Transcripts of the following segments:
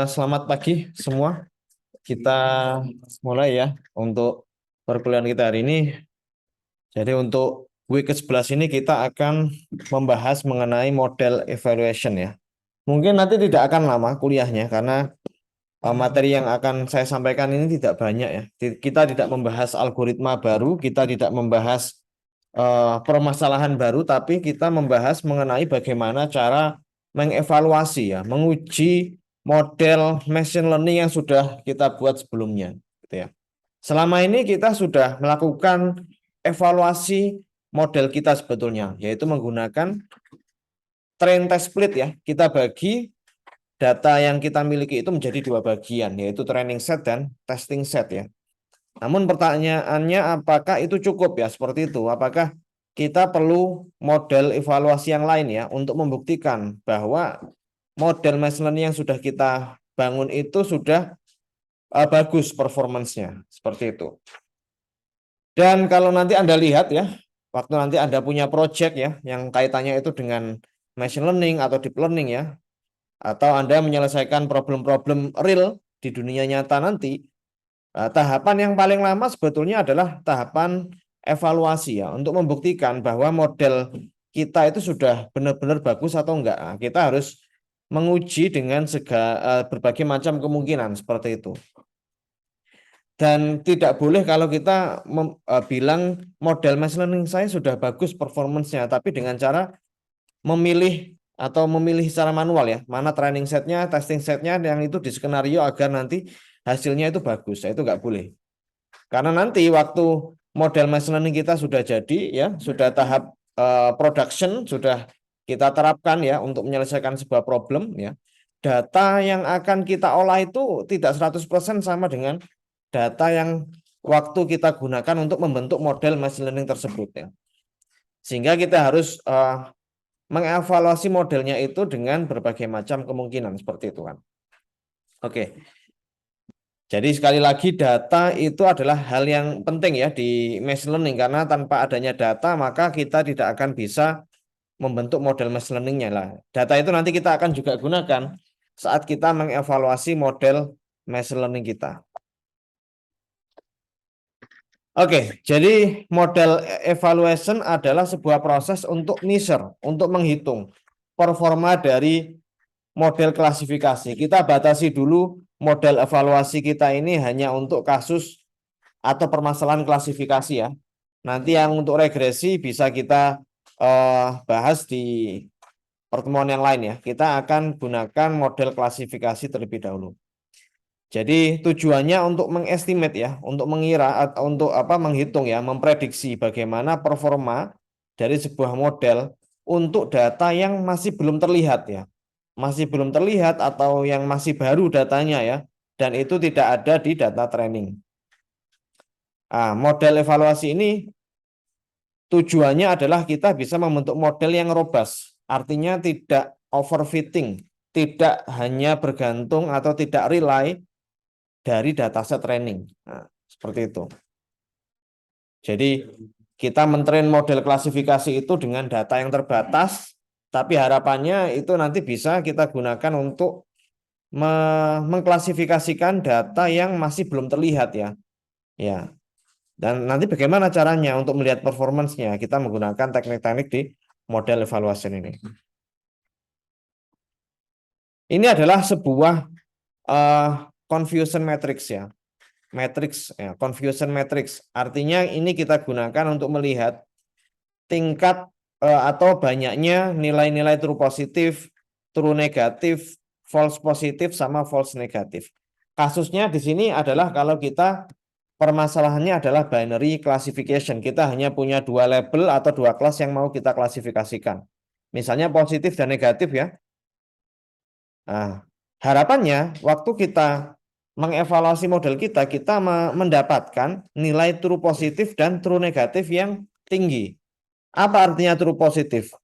Selamat pagi semua. Kita mulai ya untuk perkuliahan kita hari ini. Jadi untuk week ke-11 ini kita akan membahas mengenai model evaluation ya. Mungkin nanti tidak akan lama kuliahnya karena materi yang akan saya sampaikan ini tidak banyak ya. Kita tidak membahas algoritma baru, kita tidak membahas permasalahan baru, tapi kita membahas mengenai bagaimana cara mengevaluasi ya, menguji model machine learning yang sudah kita buat sebelumnya, gitu ya. Selama ini kita sudah melakukan evaluasi model kita sebetulnya, yaitu menggunakan train test split ya. Kita bagi data yang kita miliki itu menjadi dua bagian, yaitu training set dan testing set ya. Namun pertanyaannya apakah itu cukup ya seperti itu? Apakah kita perlu model evaluasi yang lain ya untuk membuktikan bahwa model machine learning yang sudah kita bangun itu sudah bagus performance-nya seperti itu. Dan kalau nanti Anda lihat ya, waktu nanti Anda punya project ya yang kaitannya itu dengan machine learning atau deep learning ya, atau Anda menyelesaikan problem-problem real di dunia nyata nanti, tahapan yang paling lama sebetulnya adalah tahapan evaluasi ya, untuk membuktikan bahwa model kita itu sudah benar-benar bagus atau enggak. Nah, kita harus menguji dengan berbagai macam kemungkinan seperti itu. Dan tidak boleh kalau kita bilang model machine learning saya sudah bagus performance-nya, tapi dengan cara memilih secara manual ya, mana training setnya, testing setnya yang itu di skenario agar nanti hasilnya itu bagus. Itu nggak boleh. Karena nanti waktu model machine learning kita sudah jadi ya, sudah tahap production, sudah kita terapkan ya untuk menyelesaikan sebuah problem ya. Data yang akan kita olah itu tidak 100% sama dengan data yang waktu kita gunakan untuk membentuk model machine learning tersebut ya. Sehingga kita harus mengevaluasi modelnya itu dengan berbagai macam kemungkinan seperti itu kan. Oke. Jadi sekali lagi data itu adalah hal yang penting ya di machine learning, karena tanpa adanya data maka kita tidak akan bisa membentuk model machine learningnya lah. Data itu nanti kita akan juga gunakan saat kita mengevaluasi model machine learning kita. Oke, jadi model evaluation adalah sebuah proses untuk measure, untuk menghitung performa dari model klasifikasi. Kita batasi dulu model evaluasi kita ini hanya untuk kasus atau permasalahan klasifikasi ya. Nanti yang untuk regresi bisa kita bahas di pertemuan yang lain ya. Kita akan gunakan model klasifikasi terlebih dahulu. Jadi tujuannya untuk mengestimate ya, untuk mengira atau untuk menghitung ya, memprediksi bagaimana performa dari sebuah model untuk data yang masih belum terlihat ya. Masih belum terlihat atau yang masih baru datanya ya, dan itu tidak ada di data training. Model evaluasi ini tujuannya adalah kita bisa membentuk model yang robust, artinya tidak overfitting, tidak hanya bergantung atau tidak rely dari dataset training. Seperti itu. Jadi kita mentrain model klasifikasi itu dengan data yang terbatas, tapi harapannya itu nanti bisa kita gunakan untuk mengklasifikasikan data yang masih belum terlihat ya. Ya. Dan nanti bagaimana caranya untuk melihat performance-nya? Kita menggunakan teknik-teknik di model evaluation ini. Ini adalah sebuah confusion matrix ya. Confusion matrix. Artinya ini kita gunakan untuk melihat tingkat atau banyaknya nilai-nilai true positif, true negatif, false positif sama false negatif. Kasusnya di sini adalah kalau kita permasalahannya adalah binary classification. Kita hanya punya dua label atau dua kelas yang mau kita klasifikasikan. Misalnya positif dan negatif ya. Nah, harapannya waktu kita mengevaluasi model kita, kita mendapatkan nilai true positif dan true negatif yang tinggi. Apa artinya true positif?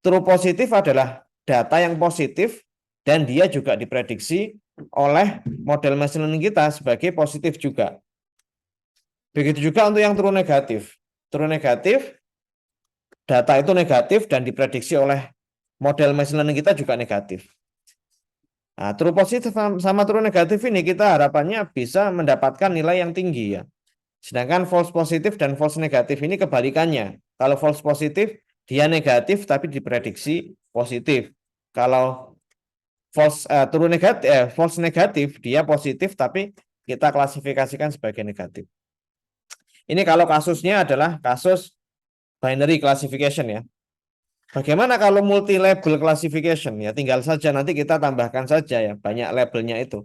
True positif adalah data yang positif dan dia juga diprediksi oleh model machine learning kita sebagai positif juga. Begitu juga untuk yang true negatif. True negatif, data itu negatif dan diprediksi oleh model machine learning kita juga negatif. Nah, true positif sama true negatif ini kita harapannya bisa mendapatkan nilai yang tinggi ya. Sedangkan false positif dan false negatif ini kebalikannya. Kalau false positif dia negatif tapi diprediksi positif. Kalau false negatif dia positif tapi kita klasifikasikan sebagai negatif. Ini kalau kasusnya adalah kasus binary classification ya. Bagaimana kalau multi label classification ya? Tinggal saja nanti kita tambahkan saja ya banyak labelnya itu.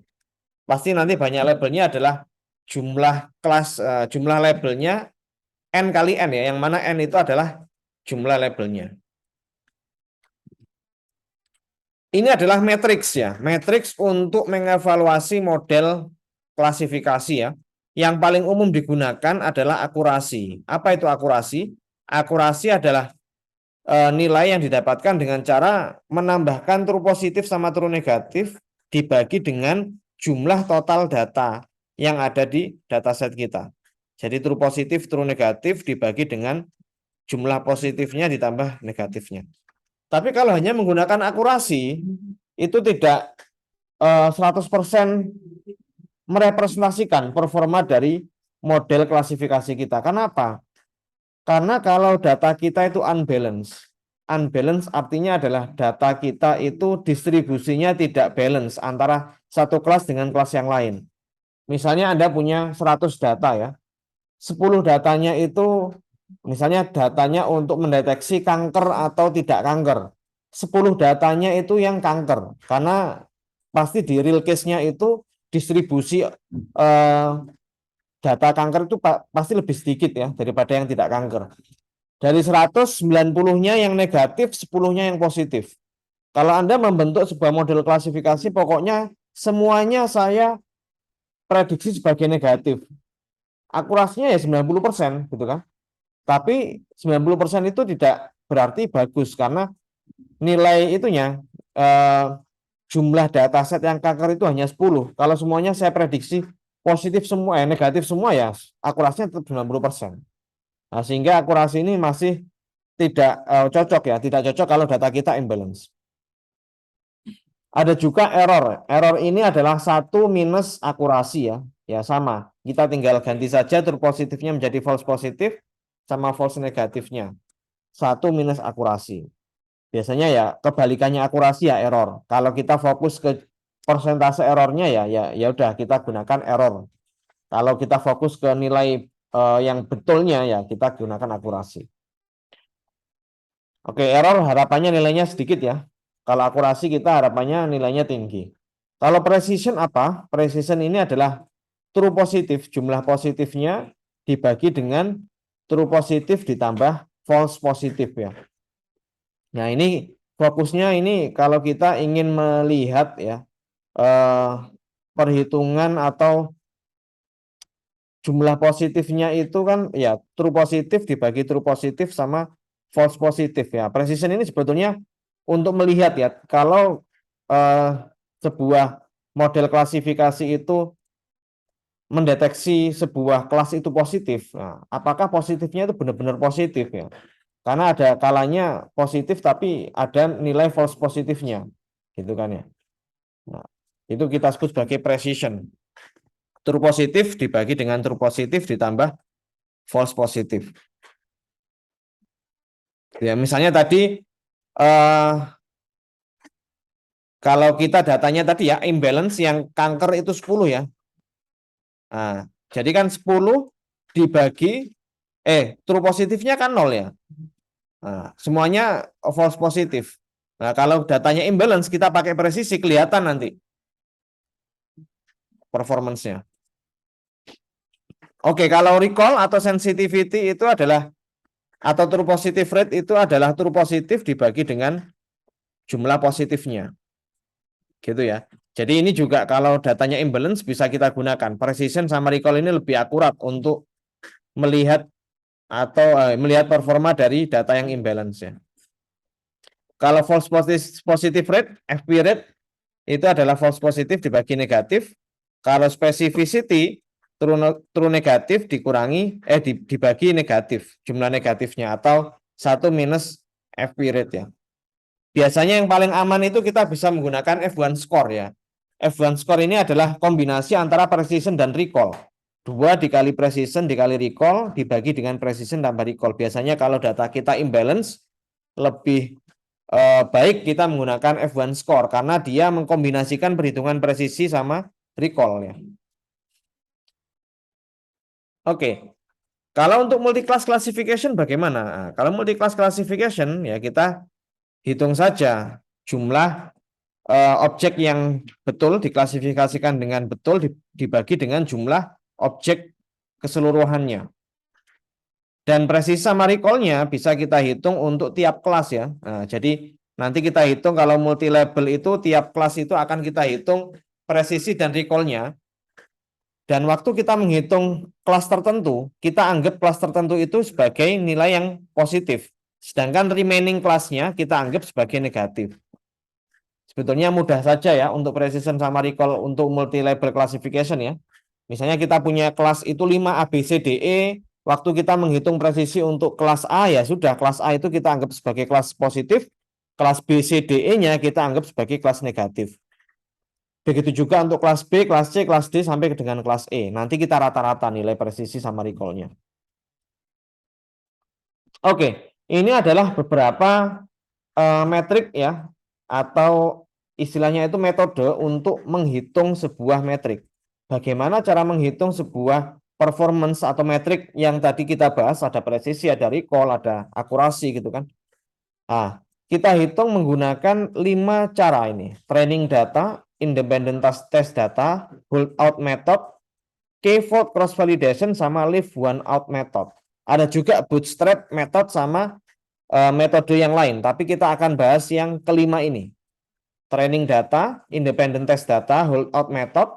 Pasti nanti banyak labelnya adalah jumlah labelnya n kali n ya. Yang mana n itu adalah jumlah labelnya. Ini adalah matriks ya. Matriks untuk mengevaluasi model klasifikasi ya. Yang paling umum digunakan adalah akurasi. Apa itu akurasi? Akurasi adalah nilai yang didapatkan dengan cara menambahkan true positif sama true negatif dibagi dengan jumlah total data yang ada di dataset kita. Jadi true positif, true negatif dibagi dengan jumlah positifnya ditambah negatifnya. Tapi kalau hanya menggunakan akurasi, itu tidak 100% merepresentasikan performa dari model klasifikasi kita. Kenapa? Karena kalau data kita itu unbalance. Unbalance artinya adalah data kita itu distribusinya tidak balance antara satu kelas dengan kelas yang lain. Misalnya Anda punya 100 data ya. 10 datanya itu misalnya datanya untuk mendeteksi kanker atau tidak kanker. 10 datanya itu yang kanker. Karena pasti di real case-nya itu distribusi data kanker itu pasti lebih sedikit ya daripada yang tidak kanker. Dari 100, 90-nya yang negatif, 10-nya yang positif. Kalau Anda membentuk sebuah model klasifikasi, pokoknya semuanya saya prediksi sebagai negatif. Akurasinya ya 90% gitu kan. Tapi 90% itu tidak berarti bagus karena nilai itunya jumlah dataset yang kanker itu hanya 10. Kalau semuanya saya prediksi positif semua, negatif semua ya akurasinya tetap 90%. Nah, sehingga akurasi ini masih tidak cocok ya, tidak cocok kalau data kita imbalance. Ada juga error. Error ini adalah 1 minus akurasi ya. Ya sama. Kita tinggal ganti saja true positifnya menjadi false positif sama false negatifnya. 1 minus akurasi. Biasanya ya kebalikannya akurasi ya error. Kalau kita fokus ke persentase errornya ya udah kita gunakan error. Kalau kita fokus ke nilai yang betulnya ya kita gunakan akurasi. Oke, error harapannya nilainya sedikit ya. Kalau akurasi kita harapannya nilainya tinggi. Kalau precision apa? Precision ini adalah true positif, jumlah positifnya dibagi dengan true positif ditambah false positif ya. Nah, ini fokusnya ini kalau kita ingin melihat ya perhitungan atau jumlah positifnya itu kan ya true positif dibagi true positif sama false positif ya. Precision ini sebetulnya untuk melihat ya kalau sebuah model klasifikasi itu mendeteksi sebuah kelas itu positif. Nah, apakah positifnya itu benar-benar positif ya? Karena ada kalanya positif tapi ada nilai false positifnya. Gitu kan ya. Nah, itu kita sebut sebagai precision. True positif dibagi dengan true positif ditambah false positif. Ya, misalnya tadi kalau kita datanya tadi ya imbalance yang kanker itu 10 ya. Nah, jadi kan 10 dibagi true positifnya kan 0 ya. Nah, semuanya false positif. Nah, kalau datanya imbalance kita pakai presisi kelihatan nanti performance-nya. Oke, kalau recall atau sensitivity itu adalah atau true positive rate itu adalah true positif dibagi dengan jumlah positifnya. Gitu ya. Jadi ini juga kalau datanya imbalance bisa kita gunakan. Precision sama recall ini lebih akurat untuk melihat atau melihat performa dari data yang imbalance ya. Kalau false positive rate, FP rate itu adalah false positif dibagi negatif. Kalau specificity true negatif dikurangi dibagi negatif, jumlah negatifnya atau 1 minus FP rate ya. Biasanya yang paling aman itu kita bisa menggunakan F1 score ya. F1 score ini adalah kombinasi antara precision dan recall. 2 dikali precision dikali recall dibagi dengan precision tambah recall. Biasanya kalau data kita imbalance, lebih baik kita menggunakan F1 score karena dia mengkombinasikan perhitungan presisi sama recall ya. Oke. Kalau untuk multi-class classification bagaimana? Nah, kalau multi-class classification ya kita hitung saja jumlah objek yang betul diklasifikasikan dengan betul dibagi dengan jumlah objek keseluruhannya. Dan presisi sama recall-nya bisa kita hitung untuk tiap kelas ya. Nah, jadi nanti kita hitung kalau multi label itu tiap kelas itu akan kita hitung presisi dan recall-nya. Dan waktu kita menghitung kelas tertentu, kita anggap kelas tertentu itu sebagai nilai yang positif. Sedangkan remaining kelasnya kita anggap sebagai negatif. Sebetulnya mudah saja ya untuk precision sama recall untuk multi label classification ya. Misalnya kita punya kelas itu 5 A, B, C, D, E. Waktu kita menghitung presisi untuk kelas A ya sudah, kelas A itu kita anggap sebagai kelas positif. Kelas B, C, D, E-nya kita anggap sebagai kelas negatif. Begitu juga untuk kelas B, kelas C, kelas D sampai dengan kelas E. Nanti kita rata-rata nilai presisi sama recall-nya. Oke, ini adalah beberapa metrik ya, atau istilahnya itu metode untuk menghitung sebuah metrik. Bagaimana cara menghitung sebuah performance atau metrik yang tadi kita bahas, ada presisi, ada recall, ada akurasi gitu kan. Nah, kita hitung menggunakan 5 cara ini. Training data, independent test data, hold out method, k-fold cross validation, sama leave one out method. Ada juga bootstrap method sama metode yang lain, tapi kita akan bahas yang kelima ini. Training data, independent test data, hold out method,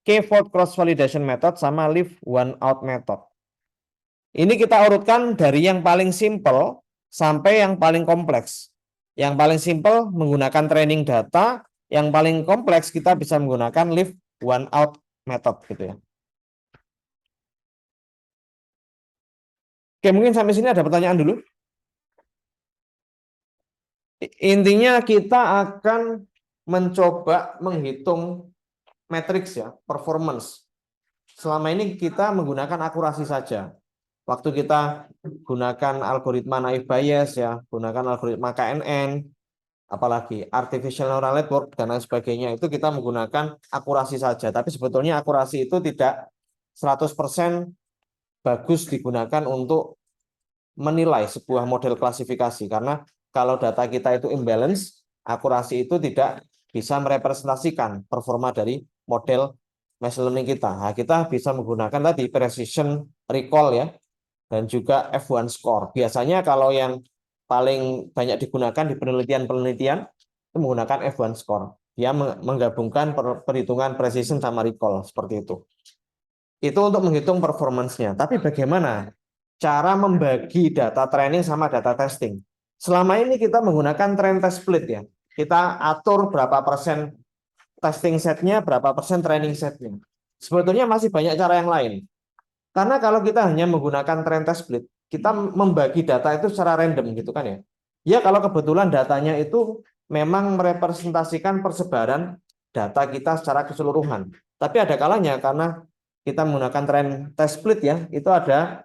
k-fold cross validation method, sama leave one out method. Ini kita urutkan dari yang paling simple sampai yang paling kompleks. Yang paling simple menggunakan training data, yang paling kompleks kita bisa menggunakan leave one out method gitu ya. Oke, mungkin sampai sini ada pertanyaan dulu. Intinya kita akan mencoba menghitung matriks ya, performance. Selama ini kita menggunakan akurasi saja. Waktu kita gunakan algoritma naive Bayes ya, gunakan algoritma KNN, apalagi artificial neural network dan lain sebagainya, itu kita menggunakan akurasi saja. Tapi sebetulnya akurasi itu tidak 100% bagus digunakan untuk menilai sebuah model klasifikasi, karena kalau data kita itu imbalance, akurasi itu tidak bisa merepresentasikan performa dari model machine learning kita. Nah, kita bisa menggunakan tadi precision recall ya, dan juga F1 score. Biasanya kalau yang paling banyak digunakan di penelitian-penelitian itu menggunakan F1 score. Dia menggabungkan perhitungan precision sama recall seperti itu. Itu untuk menghitung performance-nya. Tapi bagaimana cara membagi data training sama data testing? Selama ini kita menggunakan train test split ya. Kita atur berapa persen testing setnya, berapa persen training setnya. Sebetulnya masih banyak cara yang lain. Karena kalau kita hanya menggunakan train test split, kita membagi data itu secara random gitu kan ya. Ya kalau kebetulan datanya itu memang merepresentasikan persebaran data kita secara keseluruhan. Tapi ada kalanya karena kita menggunakan train test split ya, itu ada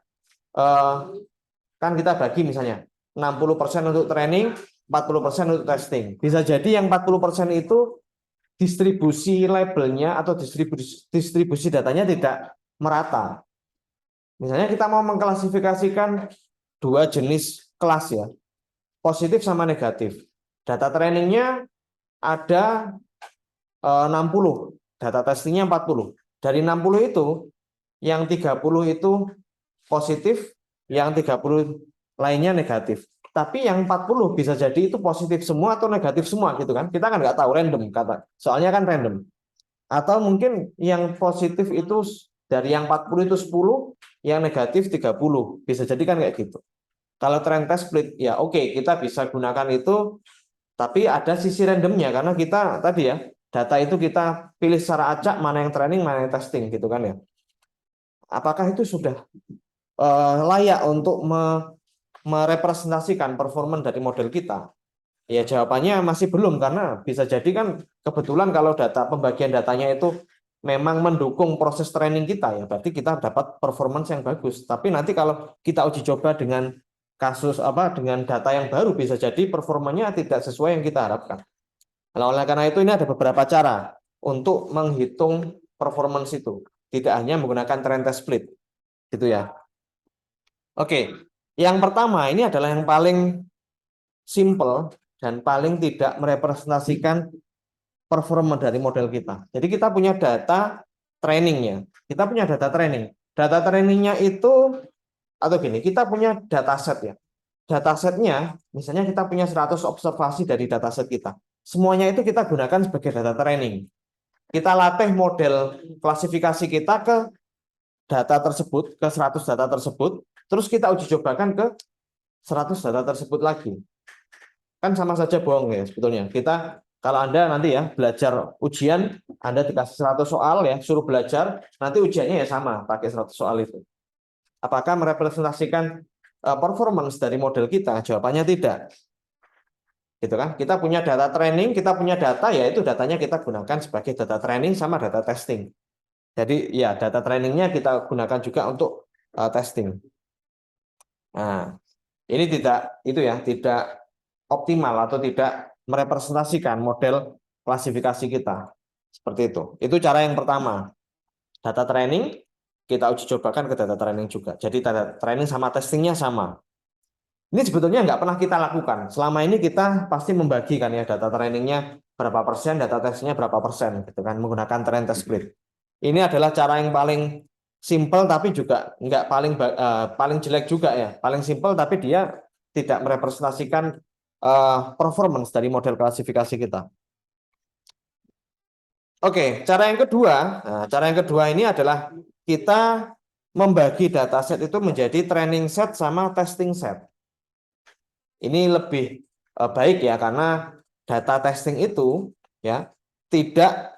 kan kita bagi misalnya 60% untuk training, 40% untuk testing. Bisa jadi yang 40% itu distribusi labelnya atau distribusi datanya tidak merata. Misalnya kita mau mengklasifikasikan 2 jenis kelas ya, positif sama negatif. Data trainingnya ada 60, data testingnya 40. Dari 60 itu, yang 30 itu positif, yang 30 lainnya negatif. Tapi yang 40 bisa jadi itu positif semua atau negatif semua gitu kan. Kita kan nggak tahu, random kata. Soalnya kan random. Atau mungkin yang positif itu dari yang 40 itu 10, yang negatif 30. Bisa jadi kan kayak gitu. Kalau trend test split, ya oke, kita bisa gunakan itu, tapi ada sisi randomnya, karena kita tadi ya, data itu kita pilih secara acak, mana yang training, mana yang testing, gitu kan ya. Apakah itu sudah layak untuk merepresentasikan performa dari model kita? Ya jawabannya masih belum karena bisa jadi kan kebetulan kalau pembagian datanya itu memang mendukung proses training kita ya berarti kita dapat performance yang bagus. Tapi nanti kalau kita uji coba dengan kasus dengan data yang baru bisa jadi performanya tidak sesuai yang kita harapkan. Nah, oleh karena itu ini ada beberapa cara untuk menghitung performance itu. Tidak hanya menggunakan trend test split gitu ya. Oke. Yang pertama ini adalah yang paling simple dan paling tidak merepresentasikan performa dari model kita. Jadi kita punya data trainingnya. Kita punya data training. Data trainingnya itu atau gini, kita punya dataset ya. Datasetnya, misalnya kita punya 100 observasi dari dataset kita. Semuanya itu kita gunakan sebagai data training. Kita latih model klasifikasi kita ke data tersebut, ke 100 data tersebut, terus kita uji cobakan ke 100 data tersebut lagi. Kan sama saja bohong ya sebetulnya. Kita kalau Anda nanti ya belajar ujian, Anda dikasih 100 soal ya, suruh belajar, nanti ujiannya ya sama pakai 100 soal itu. Apakah merepresentasikan performance dari model kita? Jawabannya tidak. Gitu kan? Kita punya data training, kita punya data yaitu datanya kita gunakan sebagai data training sama data testing. Jadi ya data trainingnya kita gunakan juga untuk testing. Nah, ini tidak optimal atau tidak merepresentasikan model klasifikasi kita. Seperti itu. Itu cara yang pertama. Data training kita uji cobakan ke data training juga. Jadi data training sama testingnya sama. Ini sebetulnya nggak pernah kita lakukan. Selama ini kita pasti membagikan ya data trainingnya berapa persen, data testingnya berapa persen, gitu kan, menggunakan trend test split. Ini adalah cara yang paling simple tapi juga nggak paling jelek juga ya. Paling simple tapi dia tidak merepresentasikan performance dari model klasifikasi kita. Oke, cara yang kedua ini adalah kita membagi dataset itu menjadi training set sama testing set. Ini lebih baik ya karena data testing itu ya tidak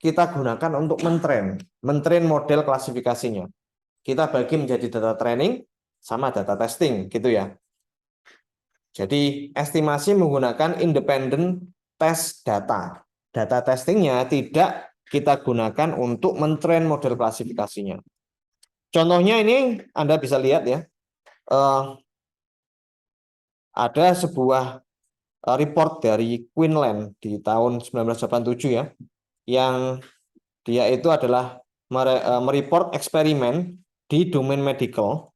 kita gunakan untuk mentrain model klasifikasinya. Kita bagi menjadi data training sama data testing gitu ya. Jadi estimasi menggunakan independent test data. Data testingnya tidak kita gunakan untuk mentrain model klasifikasinya. Contohnya ini Anda bisa lihat ya, ada sebuah report dari Queensland di tahun 1987 ya, yang dia itu adalah mereport eksperimen di domain medical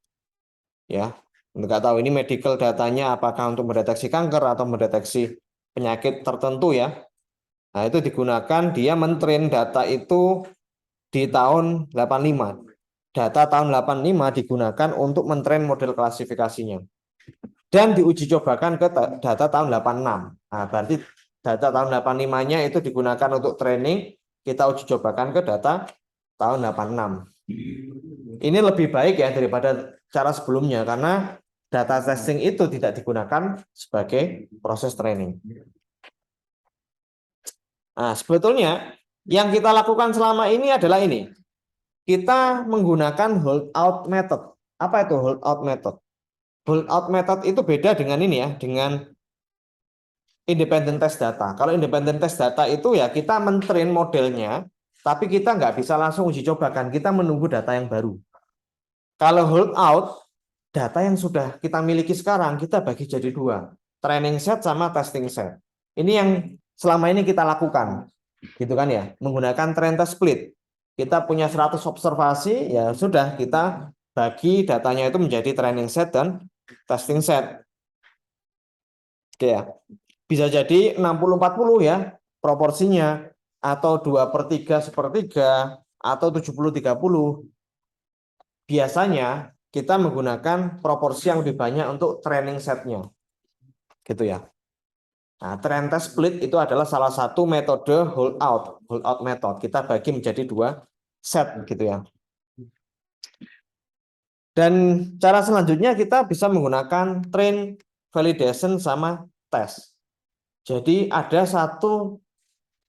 ya. Nggak tahu ini medical datanya apakah untuk mendeteksi kanker atau mendeteksi penyakit tertentu ya. Nah, itu digunakan dia mentrain data itu di tahun 85. Data tahun 85 digunakan untuk mentrain model klasifikasinya. Dan diuji cobakan ke data tahun 86. Nah, berarti data tahun 85-nya itu digunakan untuk training, kita uji cobakan ke data tahun 86. Ini lebih baik ya daripada cara sebelumnya karena data testing itu tidak digunakan sebagai proses training. Nah, sebetulnya yang kita lakukan selama ini adalah ini. Kita menggunakan hold out method. Apa itu hold out method? Hold out method itu beda dengan ini ya, dengan independent test data. Kalau independent test data itu ya kita mentrain modelnya, tapi kita nggak bisa langsung uji cobakan, kita menunggu data yang baru. Kalau hold out, data yang sudah kita miliki sekarang, kita bagi jadi dua. Training set sama testing set. Ini yang selama ini kita lakukan. Gitu kan ya, menggunakan trend test split. Kita punya 100 observasi, ya sudah kita bagi datanya itu menjadi training set dan testing set. Oke ya. Bisa jadi 60-40 ya proporsinya, atau 2/3 sepertiga, atau 70-30. Biasanya kita menggunakan proporsi yang lebih banyak untuk training setnya. Gitu ya. Nah, trend test split itu adalah salah satu metode hold out method. Kita bagi menjadi dua set gitu ya. Dan cara selanjutnya kita bisa menggunakan train, validation sama test. Jadi ada satu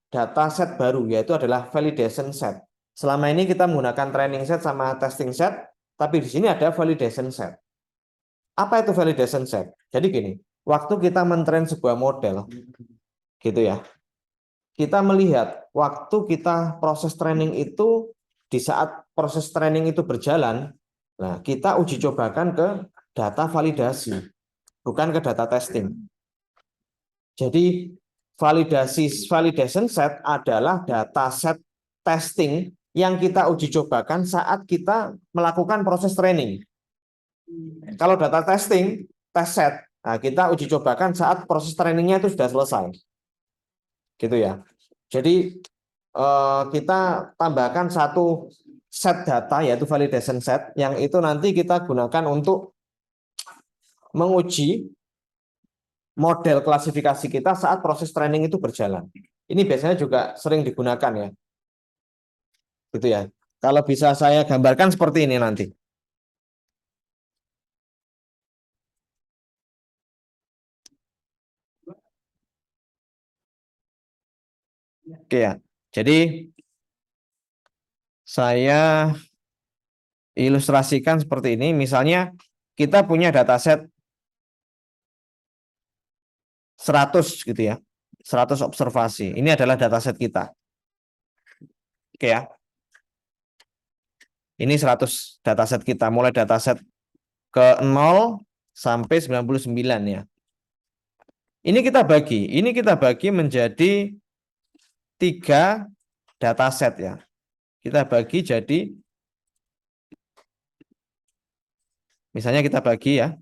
data set baru yaitu adalah validation set. Selama ini kita menggunakan training set sama testing set, tapi di sini ada validation set. Apa itu validation set? Jadi gini, waktu kita mentrain sebuah model, gitu ya. Kita melihat waktu kita proses training itu, di saat proses training itu berjalan, nah kita uji cobakan ke data validasi, bukan ke data testing. Jadi validation set adalah data set testing yang kita uji cobakan saat kita melakukan proses training. Kalau data testing, test set, nah kita uji cobakan saat proses trainingnya itu sudah selesai. Gitu ya. Jadi kita tambahkan satu set data, yaitu validation set, yang itu nanti kita gunakan untuk menguji model klasifikasi kita saat proses training itu berjalan. Ini biasanya juga sering digunakan ya. Gitu ya. Kalau bisa saya gambarkan seperti ini nanti. Oke ya. Jadi saya ilustrasikan seperti ini. Misalnya kita punya dataset 100 gitu ya. 100 observasi. Ini adalah dataset kita. Oke ya. Ini 100 dataset kita, mulai dataset ke 0 sampai 99 ya. Ini kita bagi menjadi 3 dataset ya. Kita bagi jadi, misalnya kita bagi ya,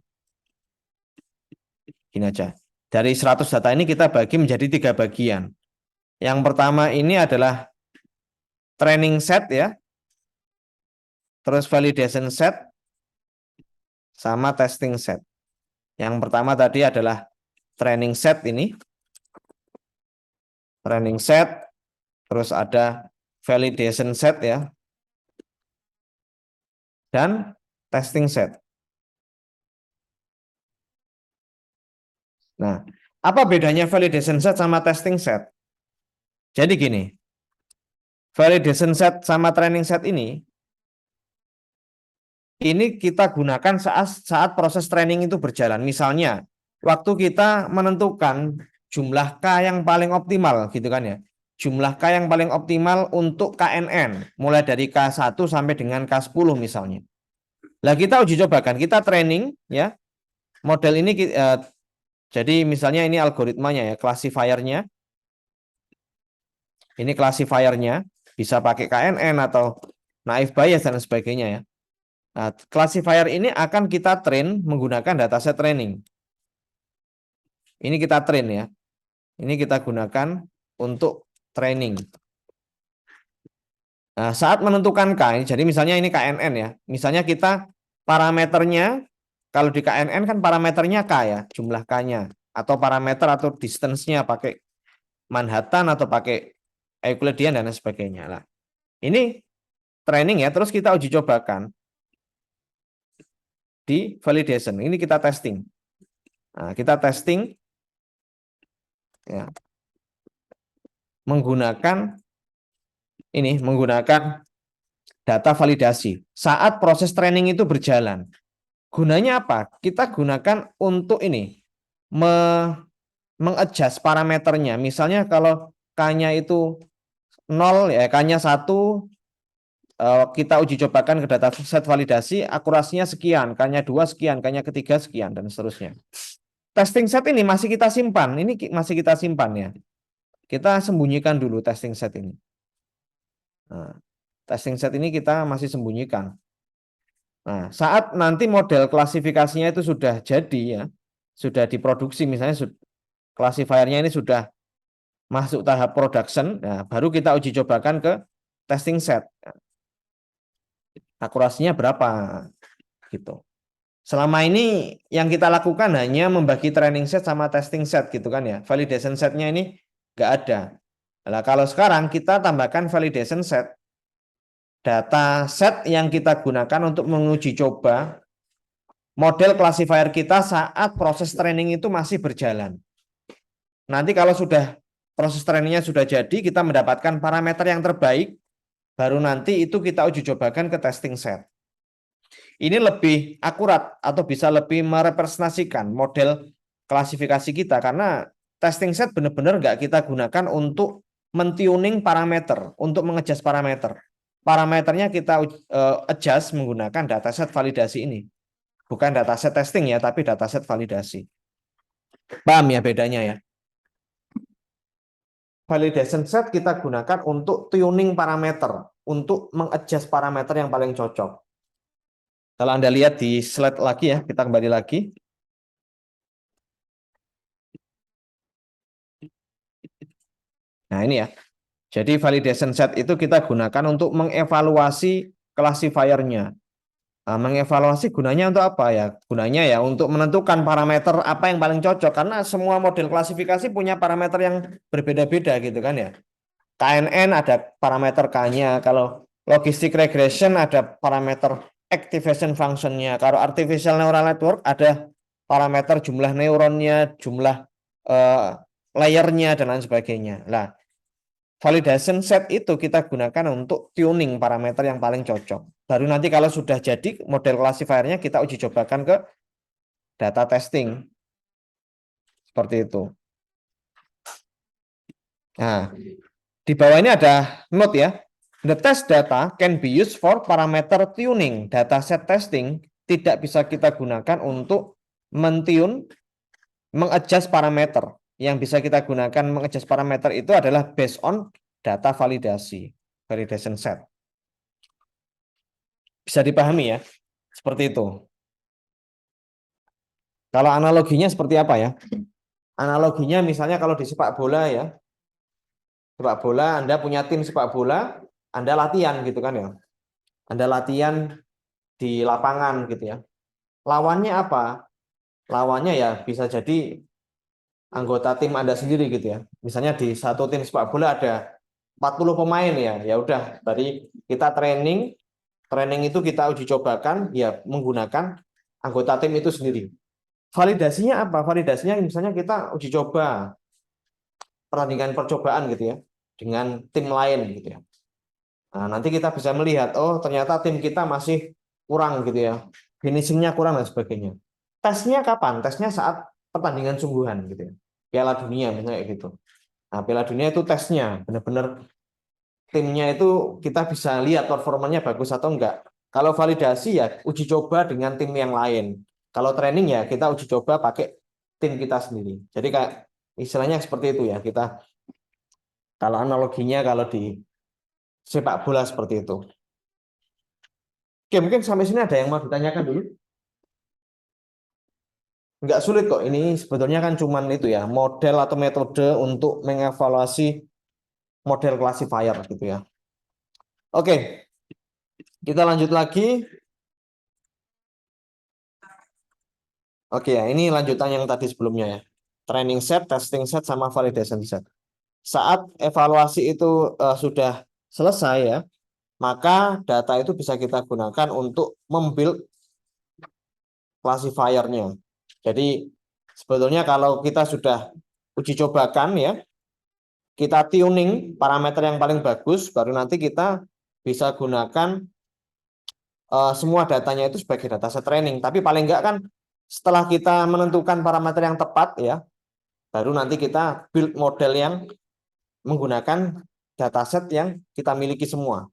gini aja. Dari 100 data ini kita bagi menjadi 3 bagian. Yang pertama ini adalah training set ya, terus validation set, sama testing set. Yang pertama tadi adalah training set ini. Training set, terus ada validation set ya, dan testing set. Nah, apa bedanya validation set sama testing set? Jadi gini, validation set sama training set ini kita gunakan saat proses training itu berjalan. Misalnya, waktu kita menentukan jumlah K yang paling optimal, gitu kan ya. Jumlah K yang paling optimal untuk KNN, mulai dari K1 sampai dengan K10 misalnya. Lah kita uji cobakan, kita training ya. Model ini jadi misalnya ini algoritmanya ya, classifiernya. Ini classifiernya, bisa pakai KNN atau naive Bayes dan sebagainya ya. Nah, classifier ini akan kita train menggunakan dataset training. Ini kita train ya. Ini kita gunakan untuk training. Nah, saat menentukan K, jadi misalnya ini KNN ya. Misalnya kita parameternya, kalau di KNN kan parameternya K ya, jumlah K-nya. Atau parameter atau distance-nya pakai Manhattan atau pakai Euclidean dan sebagainya. Nah, ini training ya, terus kita uji cobakan di validation. Ini kita testing. Nah, kita testing ya, menggunakan data validasi saat proses training itu berjalan. Gunanya apa? Kita gunakan untuk ini mengadjust parameternya. Misalnya kalau K-nya itu 0 ya, K-nya 1, kita uji cobakan ke data set validasi, akurasinya sekian, K-nya 2 sekian, K-nya ketiga sekian, dan seterusnya. Testing set ini masih kita simpan, ya. Kita sembunyikan dulu testing set ini. Nah, testing set ini kita masih sembunyikan. Nah, saat nanti model klasifikasinya itu sudah jadi ya, sudah diproduksi, misalnya klasifiernya ini sudah masuk tahap production, nah, baru kita uji cobakan ke testing set. Akurasinya berapa gitu. Selama ini yang kita lakukan hanya membagi training set sama testing set gitu kan ya. Validation setnya ini nggak ada. Nah, kalau sekarang kita tambahkan validation set, data set yang kita gunakan untuk menguji coba model classifier kita saat proses training itu masih berjalan. Nanti kalau sudah proses trainingnya sudah jadi, kita mendapatkan parameter yang terbaik, baru nanti itu kita uji cobakan ke testing set. Ini lebih akurat atau bisa lebih merepresentasikan model klasifikasi kita, karena testing set benar-benar nggak kita gunakan untuk mentuning parameter, untuk mengejas parameter. Parameternya kita adjust menggunakan dataset validasi ini. Bukan dataset testing ya, tapi dataset validasi. Paham ya bedanya ya? Validation set kita gunakan untuk tuning parameter, untuk mengadjust parameter yang paling cocok. Kalau Anda lihat di slide lagi ya, kita kembali lagi. Nah ini ya, jadi validation set itu kita gunakan untuk mengevaluasi classifier-nya. Nah, mengevaluasi gunanya untuk apa ya? Gunanya ya untuk menentukan parameter apa yang paling cocok, karena semua model klasifikasi punya parameter yang berbeda-beda gitu kan ya. KNN ada parameter K-nya, kalau logistic regression ada parameter activation function-nya, kalau artificial neural network ada parameter jumlah neuronnya, jumlah layer-nya dan lain sebagainya. Nah, validation set itu kita gunakan untuk tuning parameter yang paling cocok. Baru nanti kalau sudah jadi model classifier-nya kita uji cobakan ke data testing. Seperti itu. Nah, di bawah ini ada note ya. The test data can be used for parameter tuning. Dataset testing tidak bisa kita gunakan untuk mentune, mengadjust parameter. Yang bisa kita gunakan mengadjust parameter itu adalah based on data validasi, validation set. Bisa dipahami ya? Seperti itu. Kalau analoginya seperti apa ya? Analoginya misalnya kalau di sepak bola ya. Sepak bola, Anda punya tim sepak bola, Anda latihan gitu kan ya. Anda latihan di lapangan gitu ya. Lawannya apa? Lawannya ya bisa jadi anggota tim Anda sendiri gitu ya. Misalnya di satu tim sepak bola ada 40 pemain ya. Ya udah, tadi kita training itu kita uji cobakan ya menggunakan anggota tim itu sendiri. Validasinya apa? Validasinya misalnya kita uji coba pertandingan percobaan gitu ya dengan tim lain gitu ya. Nah, nanti kita bisa melihat, oh ternyata tim kita masih kurang gitu ya, finishingnya kurang dan sebagainya. Tesnya kapan? Tesnya saat pertandingan sungguhan gitu ya. Piala Dunia misalnya kayak gitu. Nah, Piala Dunia itu tesnya benar-benar timnya itu kita bisa lihat performanya bagus atau enggak. Kalau validasi ya uji coba dengan tim yang lain. Kalau training ya kita uji coba pakai tim kita sendiri. Jadi kayak istilahnya seperti itu ya. Kita kalau analoginya kalau di sepak bola seperti itu. Oke, mungkin sampai sini ada yang mau ditanyakan dulu? Nggak sulit kok. Ini sebetulnya kan cuman itu ya, model atau metode untuk mengevaluasi model classifier gitu ya. Oke, kita lanjut lagi. Oke ya, ini lanjutan yang tadi sebelumnya ya. Training set, testing set, sama validation set. Saat evaluasi itu sudah selesai ya, maka data itu bisa kita gunakan untuk membuild classifier-nya. Jadi sebetulnya kalau kita sudah uji cobakan ya, kita tuning parameter yang paling bagus, baru nanti kita bisa gunakan semua datanya itu sebagai dataset training. Tapi paling enggak kan setelah kita menentukan parameter yang tepat ya, baru nanti kita build model yang menggunakan dataset yang kita miliki semua.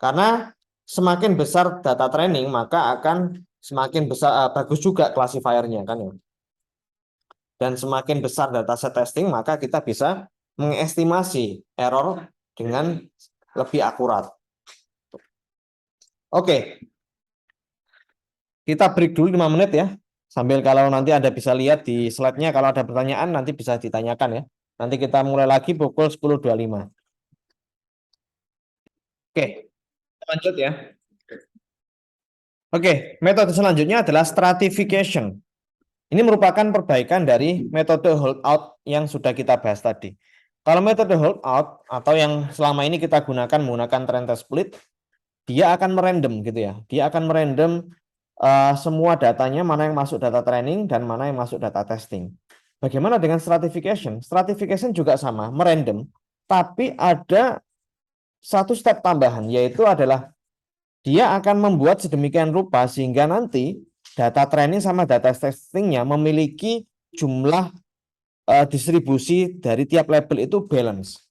Karena semakin besar data training, maka akan semakin besar bagus juga classifier-nya kan ya. Dan semakin besar dataset testing, maka kita bisa mengestimasi error dengan lebih akurat. Oke, kita break dulu 5 menit ya. Sambil kalau nanti Anda bisa lihat di slide-nya, kalau ada pertanyaan nanti bisa ditanyakan ya. Nanti kita mulai lagi pukul 10.25. Oke, lanjut ya. Oke, metode selanjutnya adalah stratification. Ini merupakan perbaikan dari metode holdout yang sudah kita bahas tadi. Kalau metode holdout atau yang selama ini kita gunakan menggunakan trend test split, dia akan merandom gitu ya. Dia akan merandom semua datanya, mana yang masuk data training dan mana yang masuk data testing. Bagaimana dengan stratification? Stratification juga sama, merandom, tapi ada satu step tambahan, yaitu adalah dia akan membuat sedemikian rupa sehingga nanti data training sama data testingnya memiliki jumlah distribusi dari tiap label itu balance,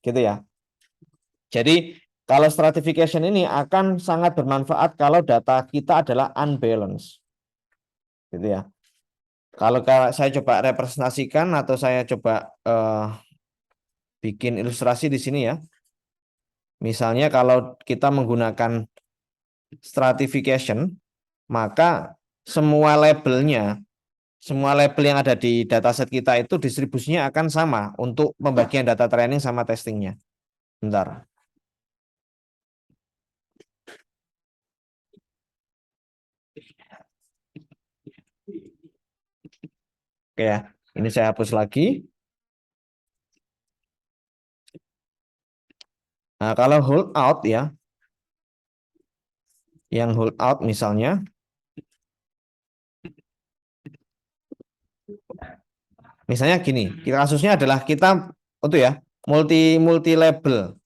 gitu ya. Jadi kalau stratification ini akan sangat bermanfaat kalau data kita adalah unbalanced, gitu ya. Kalau saya coba representasikan atau saya coba bikin ilustrasi di sini ya. Misalnya kalau kita menggunakan stratification, maka semua labelnya, semua label yang ada di dataset kita itu distribusinya akan sama untuk pembagian data training sama testingnya. Bentar. Oke ya, ini saya hapus lagi. Nah, kalau hold out ya, yang hold out misalnya, gini, kasusnya adalah kita untuk ya multi label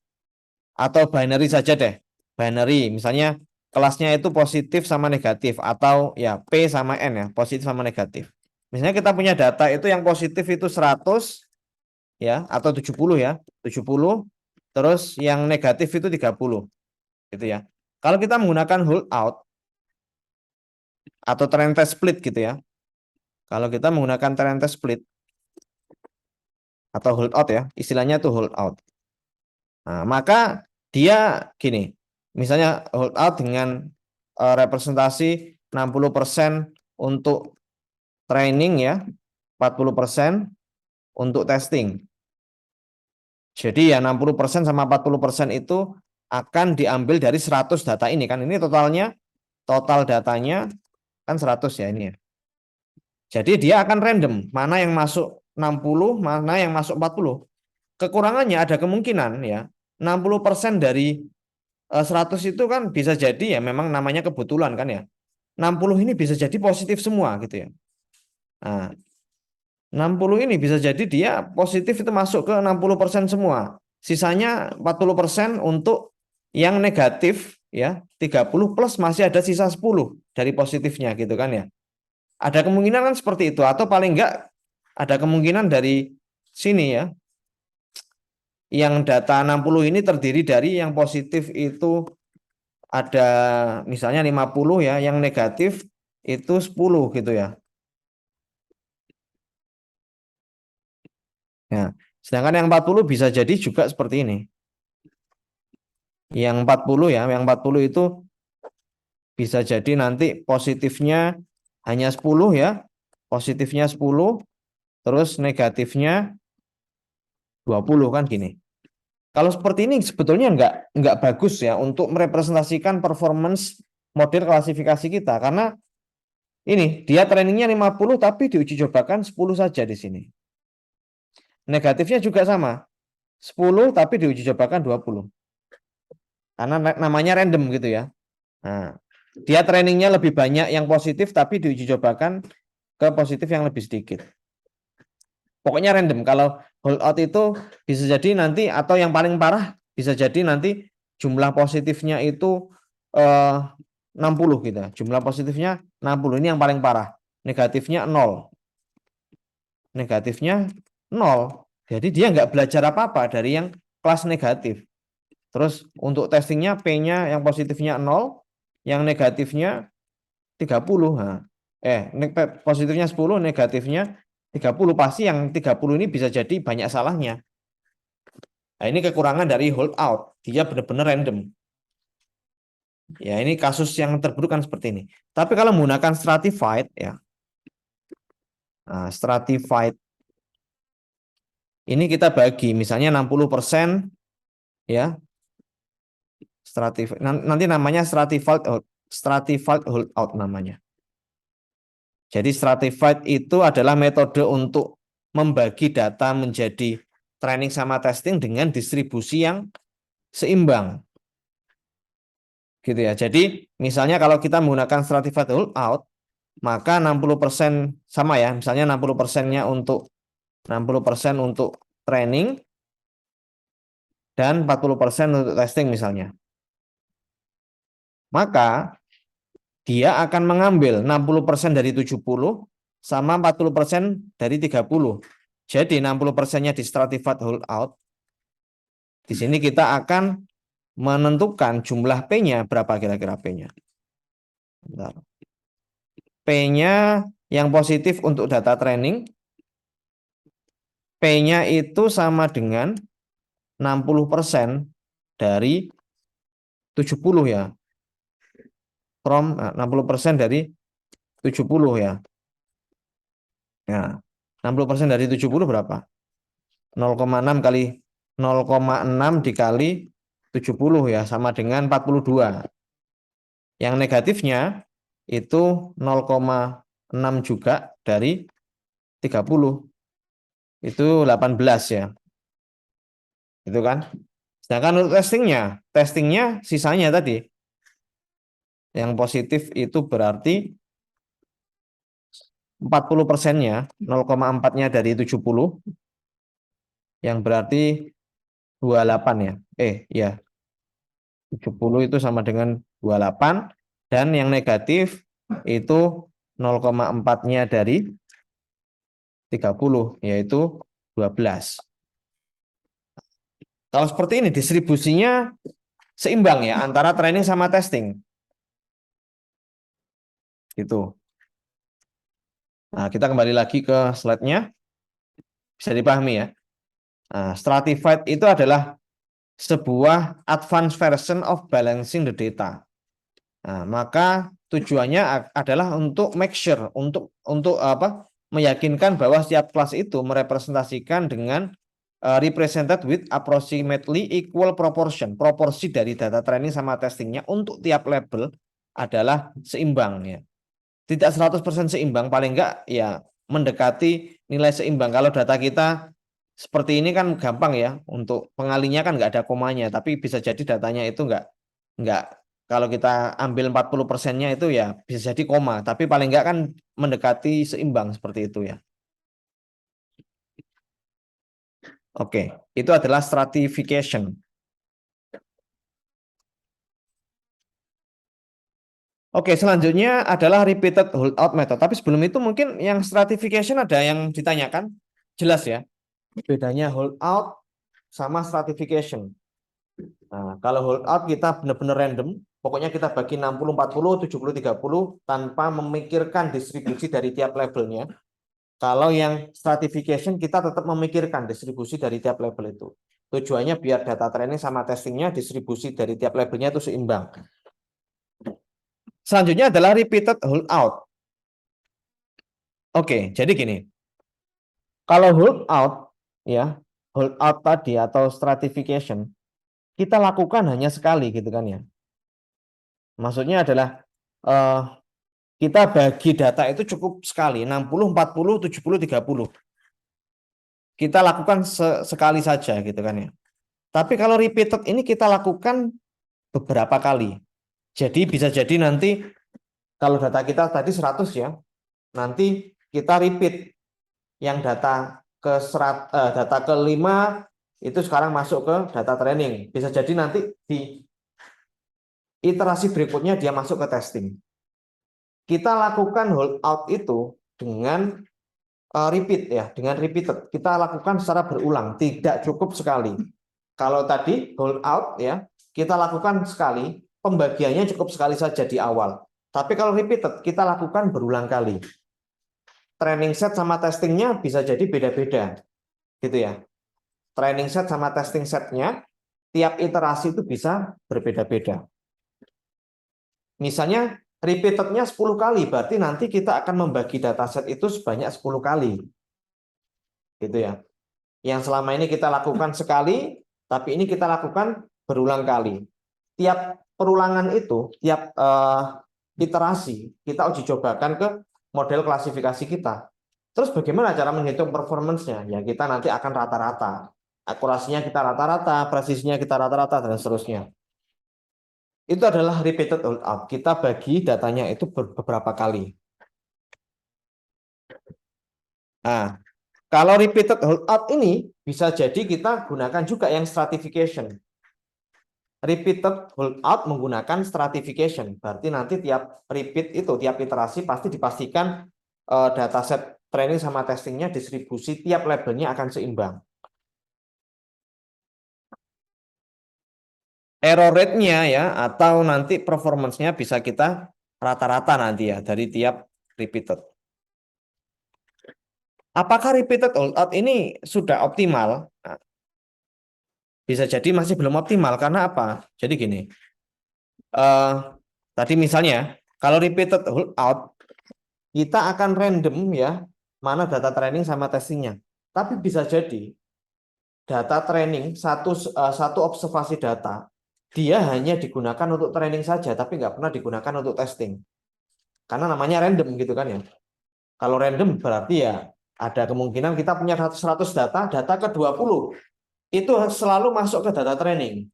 atau binary saja deh. Binary, misalnya kelasnya itu positif sama negatif atau ya P sama N ya, positif sama negatif. Misalnya kita punya data itu yang positif itu 100 ya atau 70 ya, 70, terus yang negatif itu 30 gitu ya. Kalau kita menggunakan hold out atau trend test split gitu ya. Kalau kita menggunakan trend test split atau hold out ya, istilahnya itu hold out. Nah, maka dia gini, misalnya hold out dengan representasi 60% untuk training ya, 40% untuk testing. Jadi ya 60% sama 40% itu akan diambil dari 100 data ini kan. Ini total datanya kan 100 ya ini ya. Jadi dia akan random, mana yang masuk 60, mana yang masuk 40. Kekurangannya ada kemungkinan ya, 60% dari 100 itu kan bisa jadi ya memang namanya kebetulan kan ya. 60 ini bisa jadi positif semua gitu ya. Nah, 60 ini bisa jadi dia positif itu masuk ke 60% semua. Sisanya 40% untuk yang negatif ya, 30 plus masih ada sisa 10 dari positifnya gitu kan ya. Ada kemungkinan kan seperti itu atau paling enggak ada kemungkinan dari sini ya. Yang data 60 ini terdiri dari yang positif itu ada misalnya 50 ya, yang negatif itu 10 gitu ya. Ya, sedangkan yang 40 bisa jadi juga seperti ini. Yang 40 ya, yang 40 itu bisa jadi nanti positifnya hanya 10 ya. Positifnya 10, terus negatifnya 20 kan gini. Kalau seperti ini sebetulnya nggak bagus ya untuk merepresentasikan performance model klasifikasi kita karena ini dia trainingnya 50 tapi diuji cobakan 10 saja di sini. Negatifnya juga sama. 10 tapi diuji cobakan 20. Karena namanya random gitu ya. Nah, dia trainingnya lebih banyak yang positif tapi diuji cobakan ke positif yang lebih sedikit. Pokoknya random. Kalau hold out itu bisa jadi nanti atau yang paling parah bisa jadi nanti jumlah positifnya itu 60 gitu. Jumlah positifnya 60 ini yang paling parah. Negatifnya 0. Negatifnya 0. Jadi dia nggak belajar apa-apa dari yang kelas negatif. Terus untuk testingnya P-nya yang positifnya 0, yang negatifnya 30. Nah, positifnya 10, negatifnya 30. Pasti yang 30 ini bisa jadi banyak salahnya. Nah, ini kekurangan dari hold out. Dia benar-benar random. Ya, ini kasus yang terburuk kan seperti ini. Tapi kalau menggunakan stratified ya. Nah, stratified ini kita bagi misalnya 60% ya. Nanti namanya stratified hold out namanya. Jadi stratified itu adalah metode untuk membagi data menjadi training sama testing dengan distribusi yang seimbang. Gitu ya. Jadi misalnya kalau kita menggunakan stratified hold out, maka 60% sama ya, misalnya 60%-nya untuk 60% untuk training dan 40% untuk testing misalnya. Maka dia akan mengambil 60% dari 70 sama 40% dari 30. Jadi 60%-nya di stratified holdout. Di sini kita akan menentukan jumlah P-nya berapa kira-kira P-nya. P-nya yang positif untuk data training, P-nya itu sama dengan 60% dari 70 ya. From 60% dari 70 ya. Nah, 60% dari 70 berapa? 0,6 kali 0,6 dikali 70 ya, sama dengan 42. Yang negatifnya itu 0,6 juga dari 30. Itu 18 ya. Itu kan. Sedangkan untuk testingnya sisanya tadi. Yang positif itu berarti 40%-nya, 0,4-nya dari 70, yang berarti 28 ya. Ya. 70 itu sama dengan 28, dan yang negatif itu 0,4-nya dari 30, yaitu 12. Kalau seperti ini distribusinya seimbang ya antara training sama testing. Gitu. Nah, kita kembali lagi ke slide-nya. Bisa dipahami ya. Nah, stratified itu adalah sebuah advanced version of balancing the data. Nah, maka tujuannya adalah untuk make sure, untuk apa? Meyakinkan bahwa setiap kelas itu merepresentasikan dengan represented with approximately equal proportion. Proporsi dari data training sama testingnya untuk tiap label adalah seimbang ya. Tidak 100% seimbang, paling enggak ya mendekati nilai seimbang. Kalau data kita seperti ini kan gampang ya, untuk pengalinya kan enggak ada komanya, tapi bisa jadi datanya itu enggak, kalau kita ambil 40%-nya itu ya bisa jadi koma, tapi paling enggak kan mendekati seimbang seperti itu ya. Oke, itu adalah stratification. Oke, selanjutnya adalah repeated holdout method. Tapi sebelum itu mungkin yang stratification ada yang ditanyakan? Jelas ya? Bedanya holdout sama stratification. Nah, kalau holdout kita benar-benar random. Pokoknya kita bagi 60, 40, 70, 30 tanpa memikirkan distribusi dari tiap labelnya. Kalau yang stratification kita tetap memikirkan distribusi dari tiap label itu. Tujuannya biar data training sama testingnya distribusi dari tiap labelnya itu seimbang. Selanjutnya adalah repeated holdout. Oke, jadi gini. Kalau holdout ya, holdout tadi atau stratification kita lakukan hanya sekali gitu kan ya. Maksudnya adalah kita bagi data itu cukup sekali, 60, 40, 70, 30. Kita lakukan sekali saja gitu kan ya. Tapi kalau repeated ini kita lakukan beberapa kali. Jadi bisa jadi nanti kalau data kita tadi 100 ya, nanti kita repeat yang data data ke-5 itu sekarang masuk ke data training. Bisa jadi nanti di iterasi berikutnya dia masuk ke testing. Kita lakukan holdout itu dengan repeat ya, dengan repeated. Kita lakukan secara berulang, tidak cukup sekali. Kalau tadi holdout ya, kita lakukan sekali, pembagiannya cukup sekali saja di awal. Tapi kalau repeated, kita lakukan berulang kali. Training set sama testingnya bisa jadi beda-beda, gitu ya. Training set sama testing setnya, tiap iterasi itu bisa berbeda-beda. Misalnya repeatednya 10 kali, berarti nanti kita akan membagi dataset itu sebanyak 10 kali. Gitu ya. Yang selama ini kita lakukan sekali, tapi ini kita lakukan berulang kali. Tiap perulangan itu, tiap iterasi, kita uji cobakan ke model klasifikasi kita. Terus bagaimana cara menghitung performance-nya? Ya kita nanti akan rata-rata. Akurasinya kita rata-rata, presisinya kita rata-rata, dan seterusnya. Itu adalah repeated holdout. Kita bagi datanya itu beberapa kali. Nah, kalau repeated holdout ini bisa jadi kita gunakan juga yang stratification. repeated holdout menggunakan stratification. Berarti nanti tiap repeat itu, tiap iterasi pasti dipastikan dataset training sama testingnya distribusi tiap labelnya akan seimbang. Error rate-nya ya atau nanti performance-nya bisa kita rata-rata nanti ya dari tiap repeated. Apakah repeated holdout ini sudah optimal? Nah, bisa jadi masih belum optimal karena apa? Jadi gini, tadi misalnya kalau repeated holdout kita akan random ya mana data training sama testingnya. Tapi bisa jadi data training satu observasi data dia hanya digunakan untuk training saja tapi nggak pernah digunakan untuk testing. Karena namanya random gitu kan ya. Kalau random berarti ya ada kemungkinan kita punya 100 data, data ke-20 itu selalu masuk ke data training.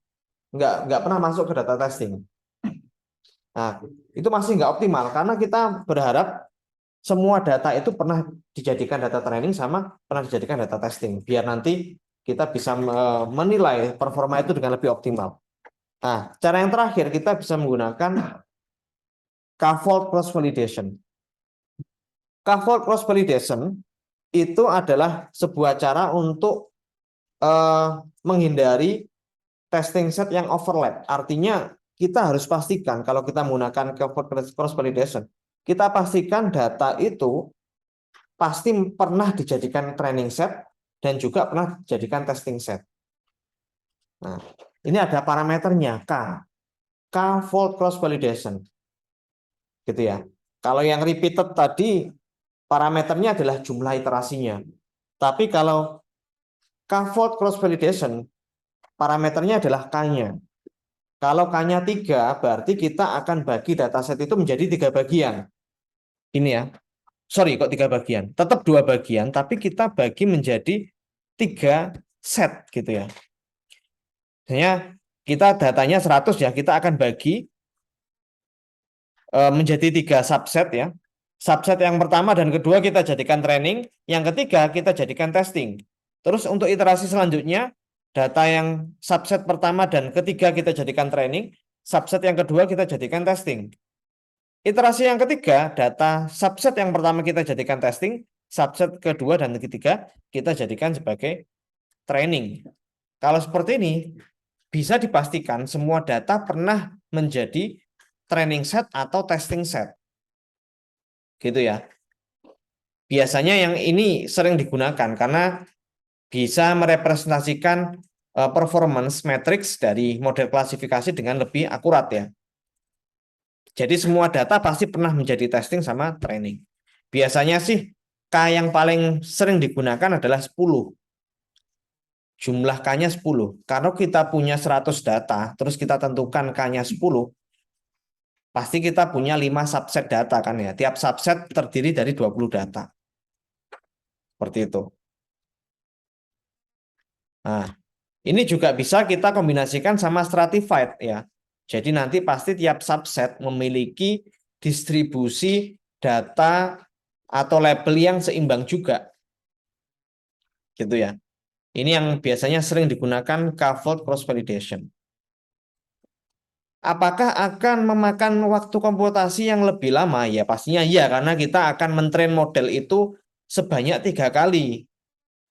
Nggak pernah masuk ke data testing. Nah, itu masih nggak optimal karena kita berharap semua data itu pernah dijadikan data training sama pernah dijadikan data testing. Biar nanti kita bisa menilai performa itu dengan lebih optimal. Nah, cara yang terakhir kita bisa menggunakan K-fold cross validation. K-fold cross validation itu adalah sebuah cara untuk menghindari testing set yang overlap. Artinya kita harus pastikan kalau kita menggunakan K-fold cross validation, kita pastikan data itu pasti pernah dijadikan training set dan juga pernah dijadikan testing set. Nah, ini ada parameternya K-fold cross validation. Gitu ya. Kalau yang repeated tadi parameternya adalah jumlah iterasinya. Tapi kalau K-fold cross validation parameternya adalah K-nya. Kalau K-nya 3 berarti kita akan bagi dataset itu menjadi 3 bagian. Ini ya. Sorry kok 3 bagian. Tetap 2 bagian tapi kita bagi menjadi 3 set gitu ya. Misalnya kita datanya 100 ya, kita akan bagi menjadi 3 subset ya. Subset yang pertama dan kedua kita jadikan training, yang ketiga kita jadikan testing. Terus untuk iterasi selanjutnya, data yang subset pertama dan ketiga kita jadikan training, subset yang kedua kita jadikan testing. Iterasi yang ketiga, data subset yang pertama kita jadikan testing, subset kedua dan ketiga kita jadikan sebagai training. Kalau seperti ini, bisa dipastikan semua data pernah menjadi training set atau testing set. Gitu ya. Biasanya yang ini sering digunakan karena bisa merepresentasikan performance matrix dari model klasifikasi dengan lebih akurat ya. Jadi semua data pasti pernah menjadi testing sama training. Biasanya sih K yang paling sering digunakan adalah 10. Jumlah K-nya 10. Kalau kita punya 100 data, terus kita tentukan K-nya 10, pasti kita punya 5 subset data kan ya. Tiap subset terdiri dari 20 data. Seperti itu. Nah, ini juga bisa kita kombinasikan sama stratified ya. Jadi nanti pasti tiap subset memiliki distribusi data atau label yang seimbang juga. Gitu ya. Ini yang biasanya sering digunakan K-fold cross validation. Apakah akan memakan waktu komputasi yang lebih lama? Ya pastinya iya, karena kita akan mentrain model itu sebanyak 3 kali.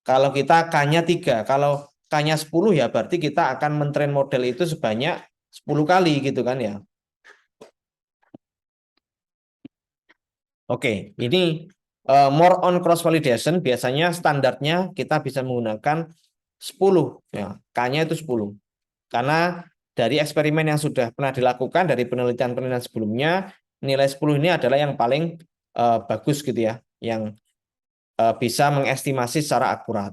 Kalau kita K-nya 3, kalau K-nya 10 ya berarti kita akan mentrain model itu sebanyak 10 kali gitu kan ya. Oke, ini more on cross validation biasanya standarnya kita bisa menggunakan 10 ya. K-nya itu 10. Karena dari eksperimen yang sudah pernah dilakukan dari penelitian-penelitian sebelumnya, nilai 10 ini adalah yang paling bagus gitu ya, yang bisa mengestimasi secara akurat.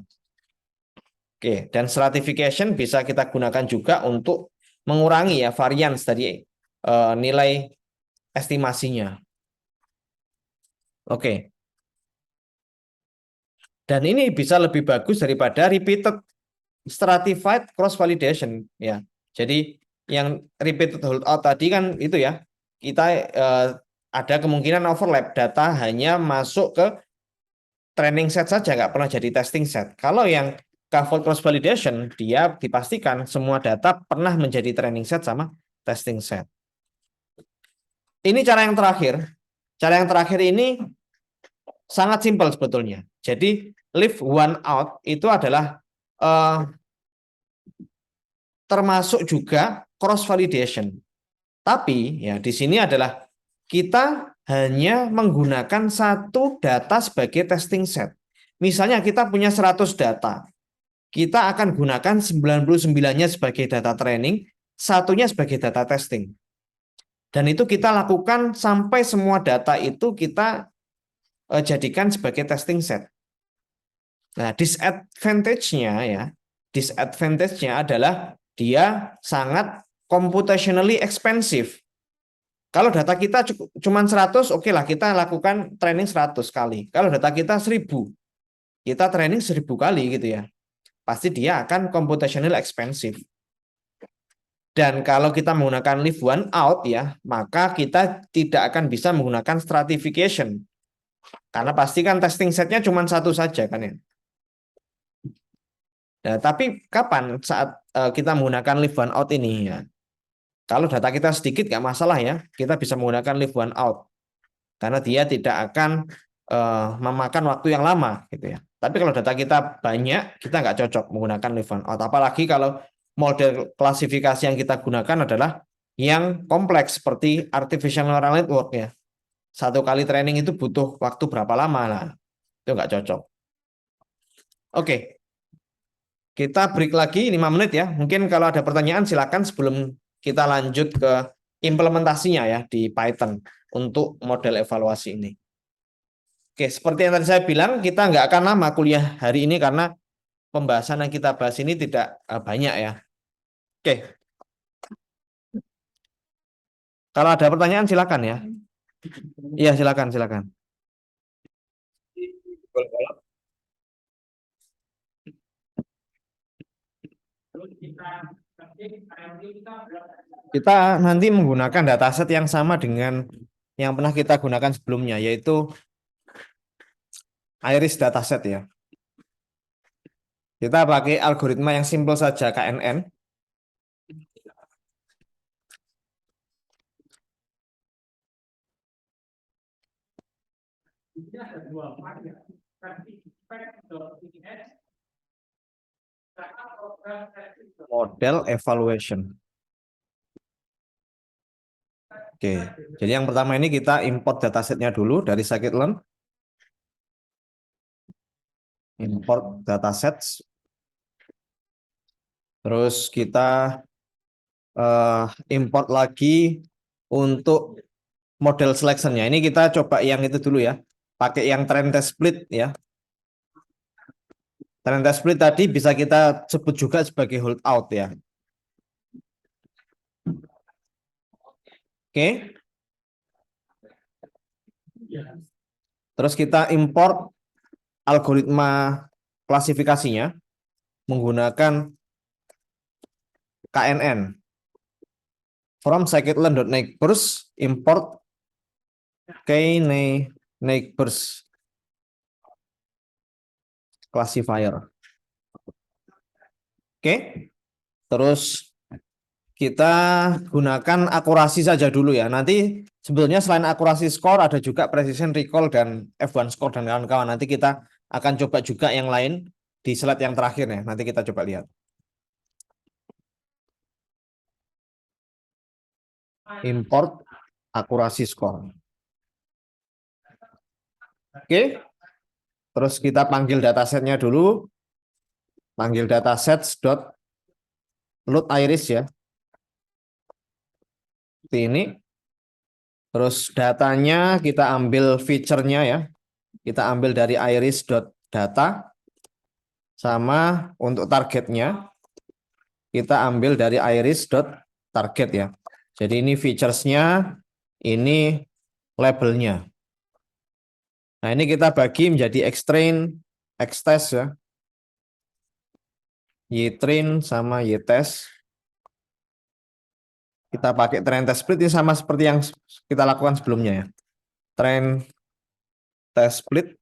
Oke, dan stratification bisa kita gunakan juga untuk mengurangi ya varians dari nilai estimasinya. Oke. Dan ini bisa lebih bagus daripada repeated stratified cross validation ya. Jadi yang repeated holdout tadi kan itu ya. Kita ada kemungkinan overlap data hanya masuk ke training set saja nggak pernah jadi testing set. Kalau yang scaffold cross validation, dia dipastikan semua data pernah menjadi training set sama testing set. Ini cara yang terakhir. Cara yang terakhir ini sangat simpel sebetulnya. Jadi leave one out itu adalah termasuk juga cross validation. Tapi ya di sini adalah kita hanya menggunakan satu data sebagai testing set. Misalnya kita punya 100 data. Kita akan gunakan 99-nya sebagai data training, satunya sebagai data testing. Dan itu kita lakukan sampai semua data itu kita jadikan sebagai testing set. Nah, disadvantage-nya adalah dia sangat computationally expensive. Kalau data kita cuma 100, oke lah kita lakukan training 100 kali. Kalau data kita 1000, kita training 1000 kali gitu ya. Pasti dia akan computationally expensive. Dan kalau kita menggunakan leave one out ya, maka kita tidak akan bisa menggunakan stratification. Karena pasti kan testing setnya cuma satu saja kan ya. Nah, tapi kapan saat kita menggunakan leave one out ini ya? Kalau data kita sedikit nggak masalah ya, kita bisa menggunakan leave one out karena dia tidak akan memakan waktu yang lama gitu ya. Tapi kalau data kita banyak, kita nggak cocok menggunakan leave one out. Apalagi kalau model klasifikasi yang kita gunakan adalah yang kompleks seperti artificial neural network ya. Satu kali training itu butuh waktu berapa lama? Nah, itu nggak cocok. Oke, kita break lagi 5 menit ya. Mungkin kalau ada pertanyaan silakan sebelum kita lanjut ke implementasinya ya di Python untuk model evaluasi ini. Oke, seperti yang tadi saya bilang, kita nggak akan lama kuliah hari ini karena pembahasan yang kita bahas ini tidak banyak ya. Oke, kalau ada pertanyaan silakan ya. Iya, silakan. Kita nanti menggunakan dataset yang sama dengan yang pernah kita gunakan sebelumnya, yaitu Iris dataset ya. Kita pakai algoritma yang simpel saja, KNN. Model evaluation. Oke, jadi yang pertama ini kita import datasetnya dulu dari scikit-learn. Import datasets. Terus kita import lagi untuk model selection-nya. Ini kita coba yang itu dulu ya. Pakai yang trend test split ya. Trend test split tadi bisa kita sebut juga sebagai holdout ya. Oke. Terus kita import algoritma klasifikasinya menggunakan KNN. From scikit-learn.neighbors import k-neighbors classifier. Oke. Terus kita gunakan akurasi saja dulu ya. Nanti sebetulnya selain akurasi score ada juga precision recall dan F1 score dan kawan-kawan. Nanti kita akan coba juga yang lain di slide yang terakhir ya. Nanti kita coba lihat. Import akurasi score. Oke. Terus kita panggil datasetnya dulu. Panggil datasets dot load iris ya. Seperti ini. Terus datanya kita ambil feature-nya ya. Kita ambil dari iris.data. Sama untuk targetnya kita ambil dari iris.target ya. Jadi ini features-nya, ini labelnya. Nah ini kita bagi menjadi xtrain, xtest ya. ytrain sama ytest. Kita pakai train test split ini sama seperti yang kita lakukan sebelumnya ya. Train test split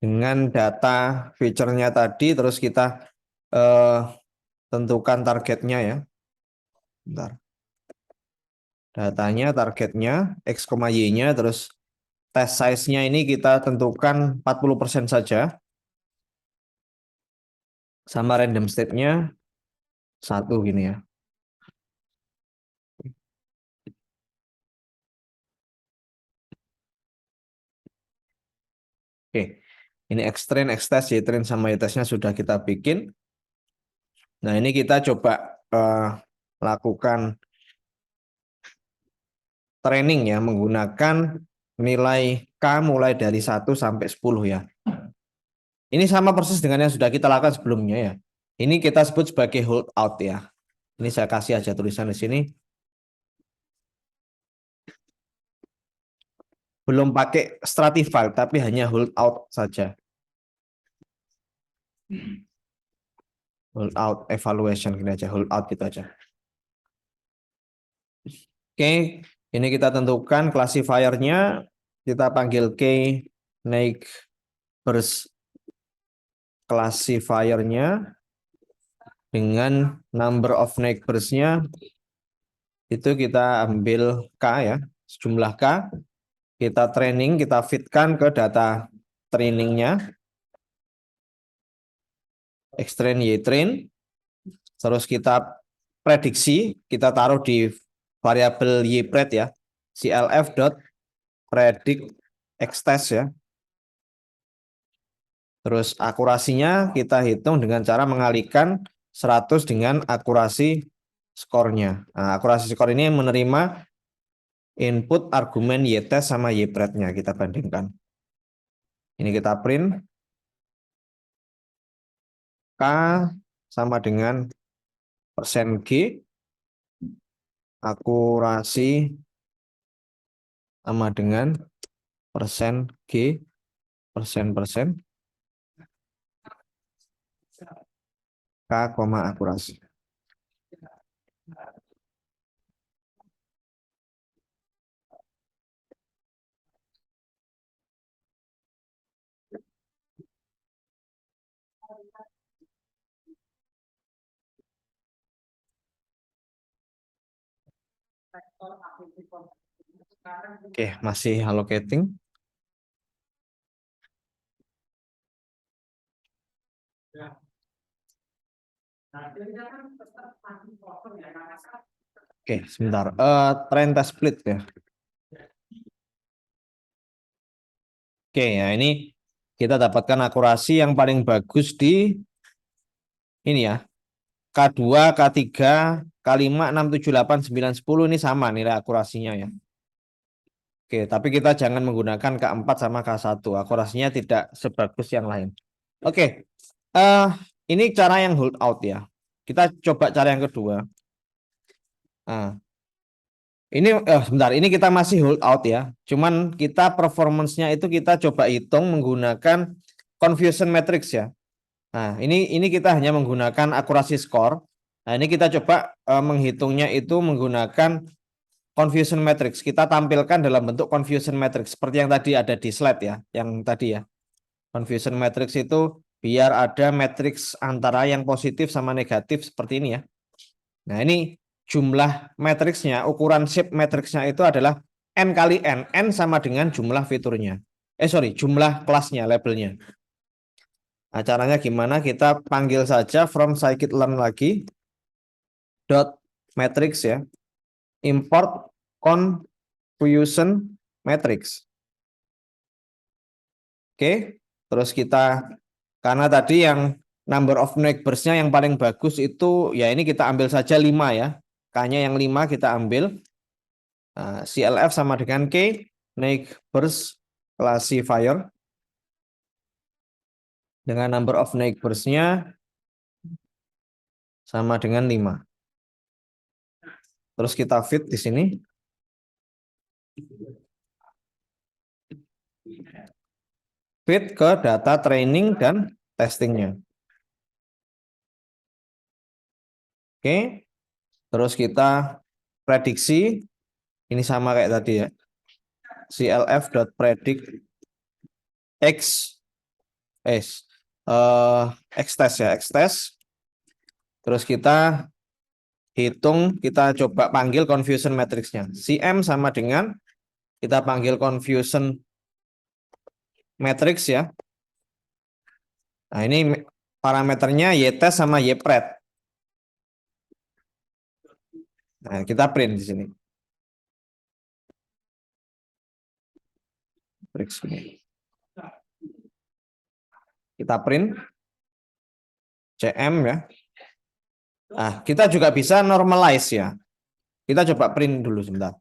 dengan data feature-nya tadi, terus kita tentukan targetnya ya. Bentar. Datanya, targetnya, X, Y-nya, terus test size-nya ini kita tentukan 40% saja. Sama random state-nya 1 gini ya. Oke, ini X-train, X-test, Y-train, sama Y-testnya sudah kita bikin. Nah, ini kita coba lakukan training ya, menggunakan nilai K mulai dari 1 sampai 10 ya. Ini sama persis dengan yang sudah kita lakukan sebelumnya ya. Ini kita sebut sebagai hold out ya. Ini saya kasih aja tulisan di sini. Belum pakai stratify, tapi hanya hold out saja. Hold out evaluation, gini aja, hold out gitu aja. Oke, ini kita tentukan classifier-nya. Kita panggil K naik burst classifier-nya dengan number of neighbors-nya itu kita ambil K ya, sejumlah K, kita training, kita fitkan ke data trainingnya, X-train, Y-train, terus kita prediksi, kita taruh di variabel YPRED ya, CLF dot predict X-test ya. Terus akurasinya kita hitung dengan cara mengalihkan 100 dengan akurasi skornya. Nah, akurasi skor ini menerima input argumen Y-test sama Y-pred-nya kita bandingkan. Ini kita print. K sama dengan persen G. Akurasi sama dengan persen G. Persen. K, akurasi. Oke, masih allocating. Oke, sebentar. Trend test split ya. Oke, ya ini kita dapatkan akurasi yang paling bagus di ini ya. K2, K3, K5, 6, 7, 8, 9, 10 ini sama nilai akurasinya ya. Oke, tapi kita jangan menggunakan K4 sama K1. Akurasinya tidak sebagus yang lain. Oke, ini cara yang hold out ya. Kita coba cara yang kedua. Nah, ini sebentar, ini kita masih hold out ya. Cuman kita performance-nya itu kita coba hitung menggunakan confusion matrix ya. Nah, ini kita hanya menggunakan akurasi skor. Nah, ini kita coba menghitungnya itu menggunakan confusion matrix. Kita tampilkan dalam bentuk confusion matrix seperti yang tadi ada di slide ya, yang tadi ya. Confusion matrix itu biar ada matrix antara yang positif sama negatif seperti ini ya. Nah, ini jumlah matriksnya, ukuran shape matriksnya itu adalah N kali N. N sama dengan jumlah fiturnya. Jumlah kelasnya, labelnya. Nah, caranya gimana? Kita panggil saja from scikit-learn lagi. Dot matrix ya. Import confusion matrix. Oke. Terus kita, karena tadi yang number of neighbors-nya yang paling bagus itu, ya ini kita ambil saja 5 ya. K-nya yang 5 kita ambil. Nah, CLF sama dengan K, neighbors classifier. Dengan number of neighbors-nya sama dengan 5. Terus kita fit di sini. Fit ke data training dan testingnya. Oke. Terus kita prediksi. Ini sama kayak tadi ya. CLF.predict X eh eh X-test ya, X-test. Terus kita hitung, kita coba panggil confusion matrixnya. Si M sama dengan kita panggil confusion matrix ya. Nah, ini parameternya Y-test sama Y-pred. Nah, kita print di sini. Matrix ini. Kita print CM ya. Nah, kita juga bisa normalize ya. Kita coba print dulu sebentar.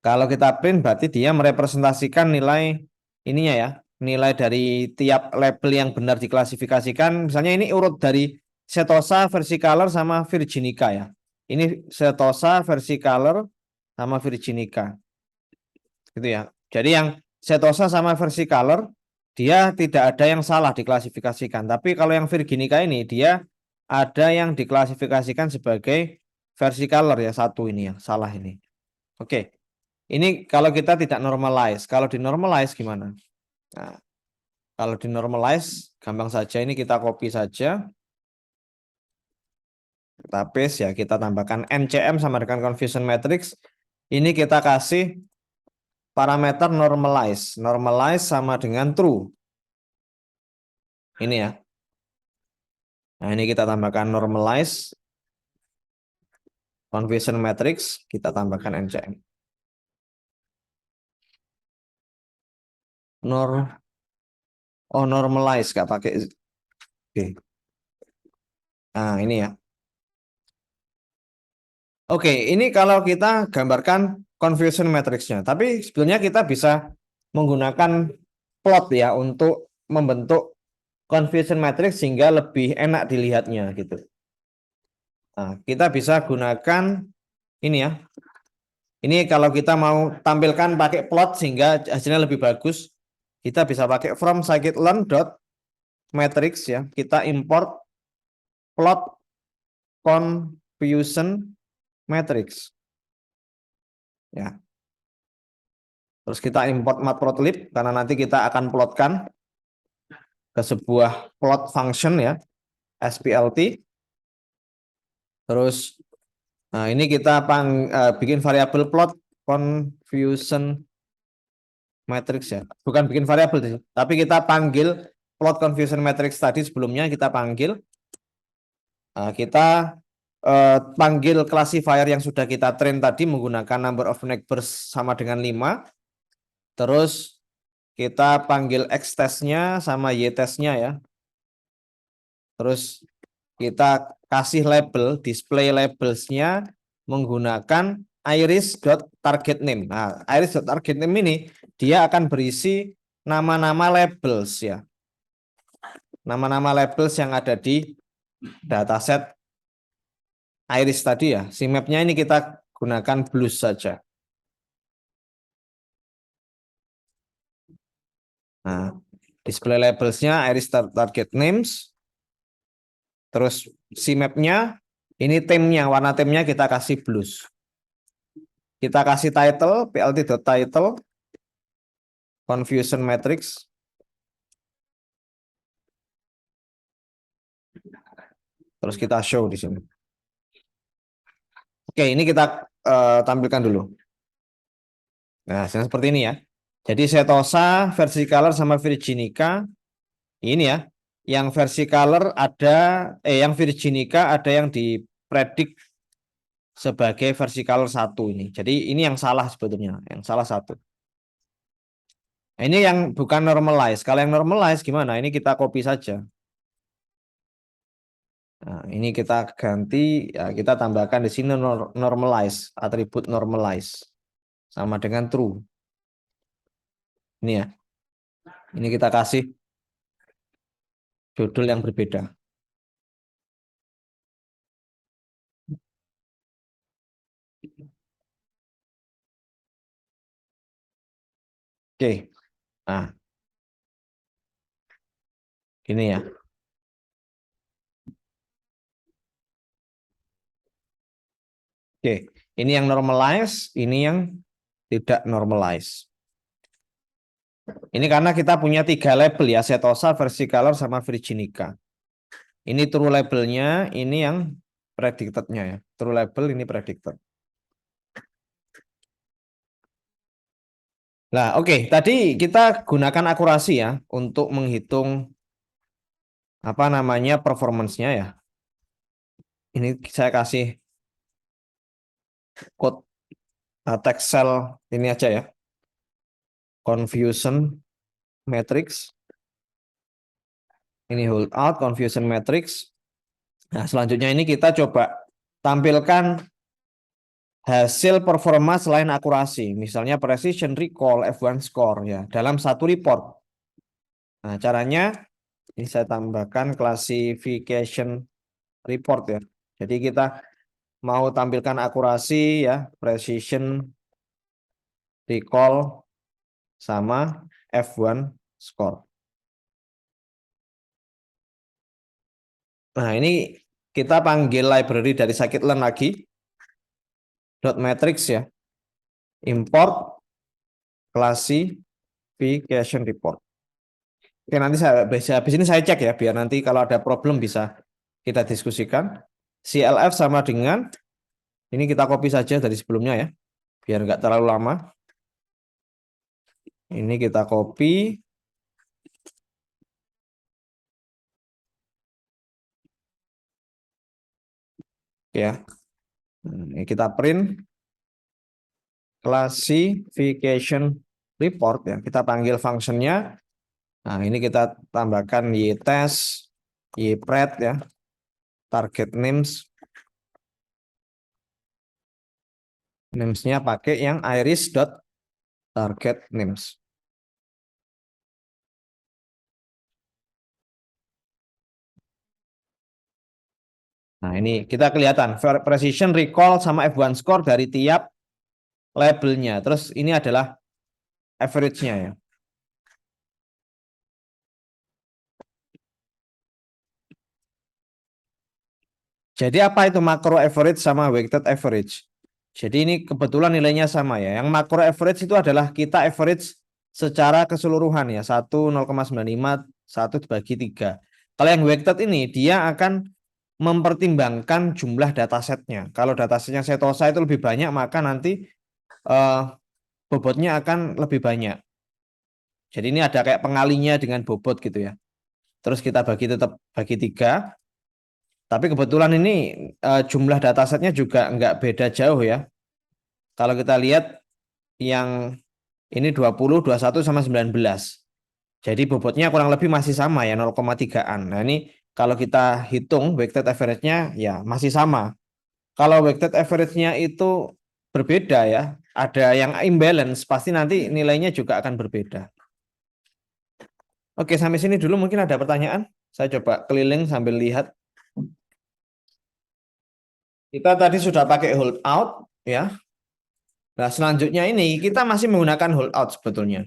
Kalau kita print berarti dia merepresentasikan nilai ininya ya. Nilai dari tiap label yang benar diklasifikasikan. Misalnya ini urut dari Setosa, Versicolor sama Virginica ya. Ini Setosa, Versicolor sama Virginica. Gitu ya. Jadi yang Setosa sama Versicolor dia tidak ada yang salah diklasifikasikan. Tapi kalau yang Virginica ini dia ada yang diklasifikasikan sebagai Versicolor ya, satu ini ya, salah ini. Oke. Ini kalau kita tidak normalize. Kalau di normalize gimana? Nah, kalau di normalize gampang saja, ini kita copy saja. Kita paste ya, kita tambahkan NCM sama dengan confusion matrix. Ini kita kasih parameter normalize. Normalize sama dengan true. Ini ya. Nah, ini kita tambahkan normalize confusion matrix, kita tambahkan NCM. Normalize nggak pakai. Oke. Nah, ini ya. Oke, ini kalau kita gambarkan confusion matrixnya. Tapi sebenarnya kita bisa menggunakan plot ya untuk membentuk confusion matrix sehingga lebih enak dilihatnya gitu. Nah, kita bisa gunakan ini ya. Ini kalau kita mau tampilkan pakai plot sehingga hasilnya lebih bagus, kita bisa pakai from scikit-learn dot matrix ya. Kita import plot confusion matrix. Ya. Terus kita import matplotlib karena nanti kita akan plotkan ke sebuah plot function ya, SPLT. Terus nah ini kita bikin variabel plot confusion matrix ya. Bukan bikin variabel tapi kita panggil plot confusion matrix tadi sebelumnya kita panggil kita panggil classifier yang sudah kita train tadi menggunakan number of neighbors sama dengan 5. Terus kita panggil X-testnya sama Y-testnya ya. Terus kita kasih label, display labelsnya menggunakan iris.targetName. Nah, iris.targetName ini dia akan berisi nama-nama labels ya. Nama-nama labels yang ada di dataset iris tadi ya. Si mapnya ini kita gunakan blues saja. Nah, display labelsnya iris target names. Terus si mapnya ini temnya, warna temnya kita kasih blues. Kita kasih title, plt.title, confusion matrix. Terus kita show di sini. Oke, ini kita tampilkan dulu. Nah, seperti ini ya. Jadi Setosa, Versicolor sama Virginica. Ini ya. Yang Versicolor ada, yang Virginica ada yang dipredik sebagai Versicolor 1 ini. Jadi ini yang salah sebetulnya, yang salah satu. Nah, ini yang bukan normalize. Kalau yang normalize gimana? Ini kita copy saja. Nah, ini kita ganti, ya kita tambahkan di sini normalize, atribut normalize sama dengan true. Ini ya. Ini kita kasih judul yang berbeda. Oke. Nah, ini ya. Oke, ini yang normalize, ini yang tidak normalize. Ini karena kita punya 3 label ya, setosa, versicolor, sama virginica. Ini true labelnya, ini yang predicted-nya ya. True label, ini predicted. Nah, oke. Tadi kita gunakan akurasi ya untuk menghitung apa namanya performance-nya ya. Ini saya kasih code text cell ini aja ya. Confusion matrix. Ini hold out confusion matrix. Nah, selanjutnya ini kita coba tampilkan hasil performa selain akurasi, misalnya precision, recall, F1 score ya, dalam satu report. Nah, caranya ini saya tambahkan classification report ya. Jadi kita mau tampilkan akurasi ya, precision, recall, sama F1 score. Nah, ini kita panggil library dari scikit-learn lagi, dot matrix ya, import classification report. Oke, nanti habis ini saya cek ya, biar nanti kalau ada problem bisa kita diskusikan. CLF sama dengan, ini kita copy saja dari sebelumnya ya, biar nggak terlalu lama. Ini kita copy. Ya, ini kita print classification report ya. Kita panggil functionnya. Nah, ini kita tambahkan ytest, ypret ya, target names. Names-nya pakai yang iris.target names. Nah, ini kita kelihatan precision, recall, sama F1 score dari tiap labelnya. Terus ini adalah average-nya ya. Jadi apa itu makro average sama weighted average? Jadi ini kebetulan nilainya sama ya. Yang makro average itu adalah kita average secara keseluruhan ya. 1,0,95, 1 dibagi 3. Kalau yang weighted ini dia akan mempertimbangkan jumlah datasetnya. Kalau datasetnya setosa itu lebih banyak, maka nanti bobotnya akan lebih banyak. Jadi ini ada kayak pengalinya dengan bobot gitu ya. Terus kita tetap bagi 3. Tapi kebetulan ini jumlah datasetnya juga nggak beda jauh ya. Kalau kita lihat yang ini 20, 21 sama 19. Jadi bobotnya kurang lebih masih sama ya, 0,3-an. Nah ini kalau kita hitung weighted average-nya ya masih sama. Kalau weighted average-nya itu berbeda ya, ada yang imbalance, pasti nanti nilainya juga akan berbeda. Oke, sampai sini dulu mungkin ada pertanyaan. Saya coba keliling sambil lihat. Kita tadi sudah pakai hold out ya. Nah, selanjutnya ini kita masih menggunakan hold out sebetulnya.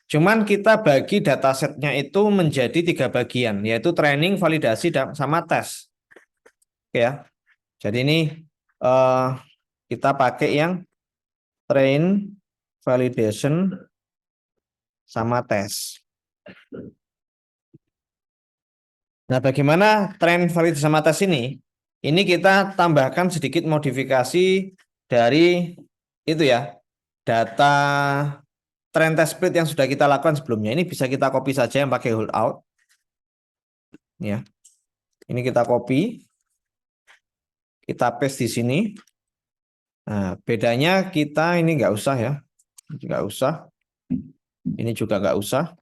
Cuman kita bagi datasetnya itu menjadi 3 bagian, yaitu training, validasi, dan sama tes. Oke ya. Jadi ini eh, kita pakai yang train, validation, sama tes. Nah, bagaimana train, validasi, sama tes ini? Ini kita tambahkan sedikit modifikasi dari itu ya, data trend test split yang sudah kita lakukan sebelumnya. Ini bisa kita copy saja yang pakai hold out. Ya. Ini kita copy, kita paste di sini. Nah, bedanya kita ini nggak usah ya. Nggak usah. Ini juga nggak usah.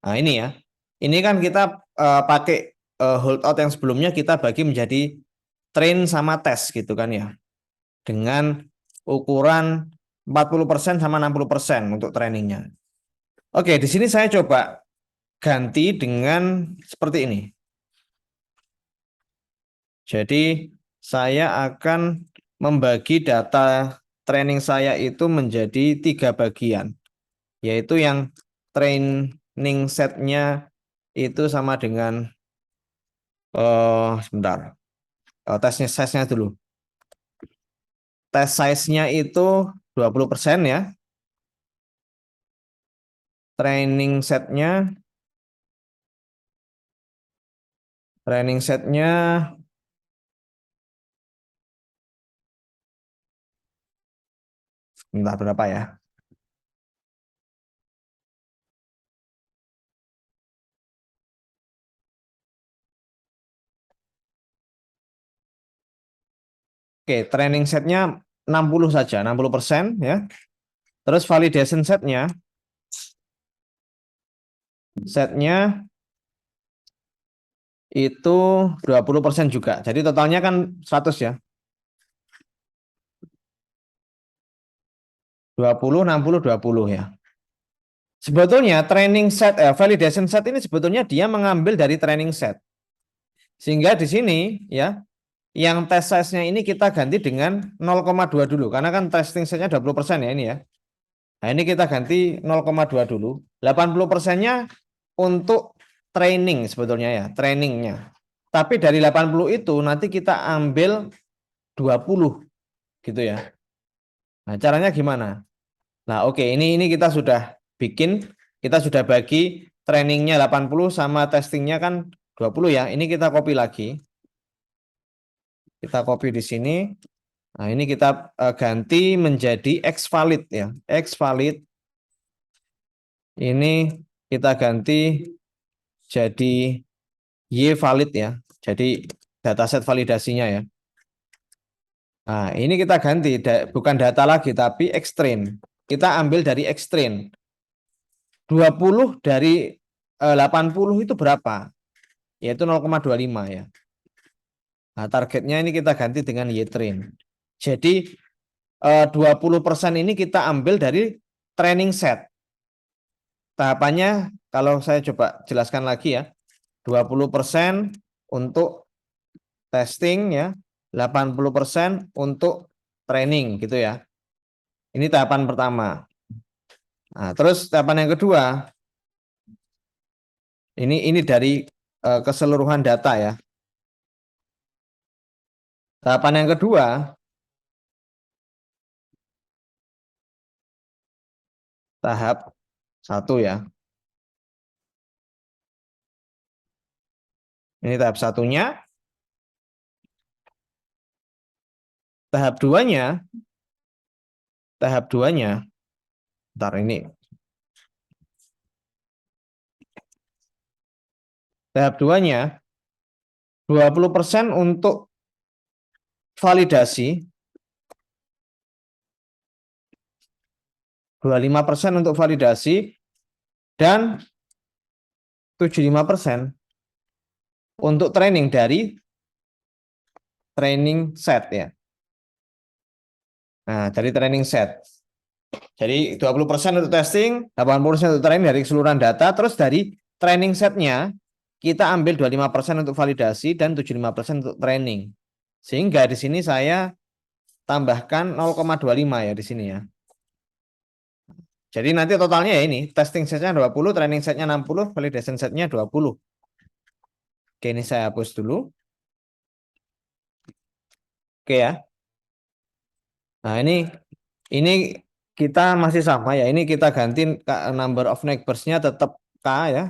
Nah, ini ya. Ini kan kita pakai hold out yang sebelumnya kita bagi menjadi train sama tes gitu kan ya. Dengan ukuran 40% sama 60% untuk trainingnya. Oke, di sini saya coba ganti dengan seperti ini. Jadi saya akan membagi data training saya itu menjadi 3 bagian, yaitu yang training setnya itu sama dengan sebentar, tesnya size-nya dulu. Tes size-nya itu 20% ya. training setnya entah berapa ya. Oke, training setnya 60 saja, 60% ya. Terus validation setnya itu 20% juga. Jadi totalnya kan 100 ya. 20, 60, 20 ya. Sebetulnya validation set ini sebetulnya dia mengambil dari training set. Sehingga di sini ya, yang test size-nya ini kita ganti dengan 0,2 dulu. Karena kan testing setnya 20% ya ini ya. Nah ini kita ganti 0,2 dulu. 80%-nya untuk training sebetulnya ya, trainingnya. Tapi dari 80 itu nanti kita ambil 20 gitu ya. Nah caranya gimana? Nah oke, ini kita sudah kita sudah bagi trainingnya 80 sama testingnya kan 20 ya. Ini kita copy lagi. Kita copy di sini. Nah, ini kita ganti menjadi X valid ya. X valid ini kita ganti jadi Y valid ya. Jadi dataset validasinya ya. Nah, ini kita ganti bukan data lagi tapi extrain. Kita ambil dari extrain. 20 dari 80 itu berapa? Yaitu 0,25 ya. Nah, targetnya ini kita ganti dengan Y-train. Jadi 20% ini kita ambil dari training set. Tahapannya kalau saya coba jelaskan lagi ya. 20% untuk testing ya, 80% untuk training gitu ya. Ini tahapan pertama. Nah, terus tahapan yang kedua, ini dari keseluruhan data ya. Tahapan yang kedua, tahap 1 ya. Ini tahap satunya. Tahap duanya, ntar ini. Tahap duanya, 20% untuk validasi, 25% untuk validasi, dan 75% untuk training dari training set ya. Nah, dari training set. Jadi 20% untuk testing, 80% untuk training dari keseluruhan data, terus dari training setnya kita ambil 25% untuk validasi dan 75% untuk training. Sehingga di sini saya tambahkan 0,25 ya di sini ya. Jadi nanti totalnya ya ini, testing setnya 20, training setnya 60, validation setnya 20. Oke, ini saya hapus dulu. Oke ya. Nah, ini kita masih sama ya. Ini kita ganti number of neighbors-nya tetap K ya.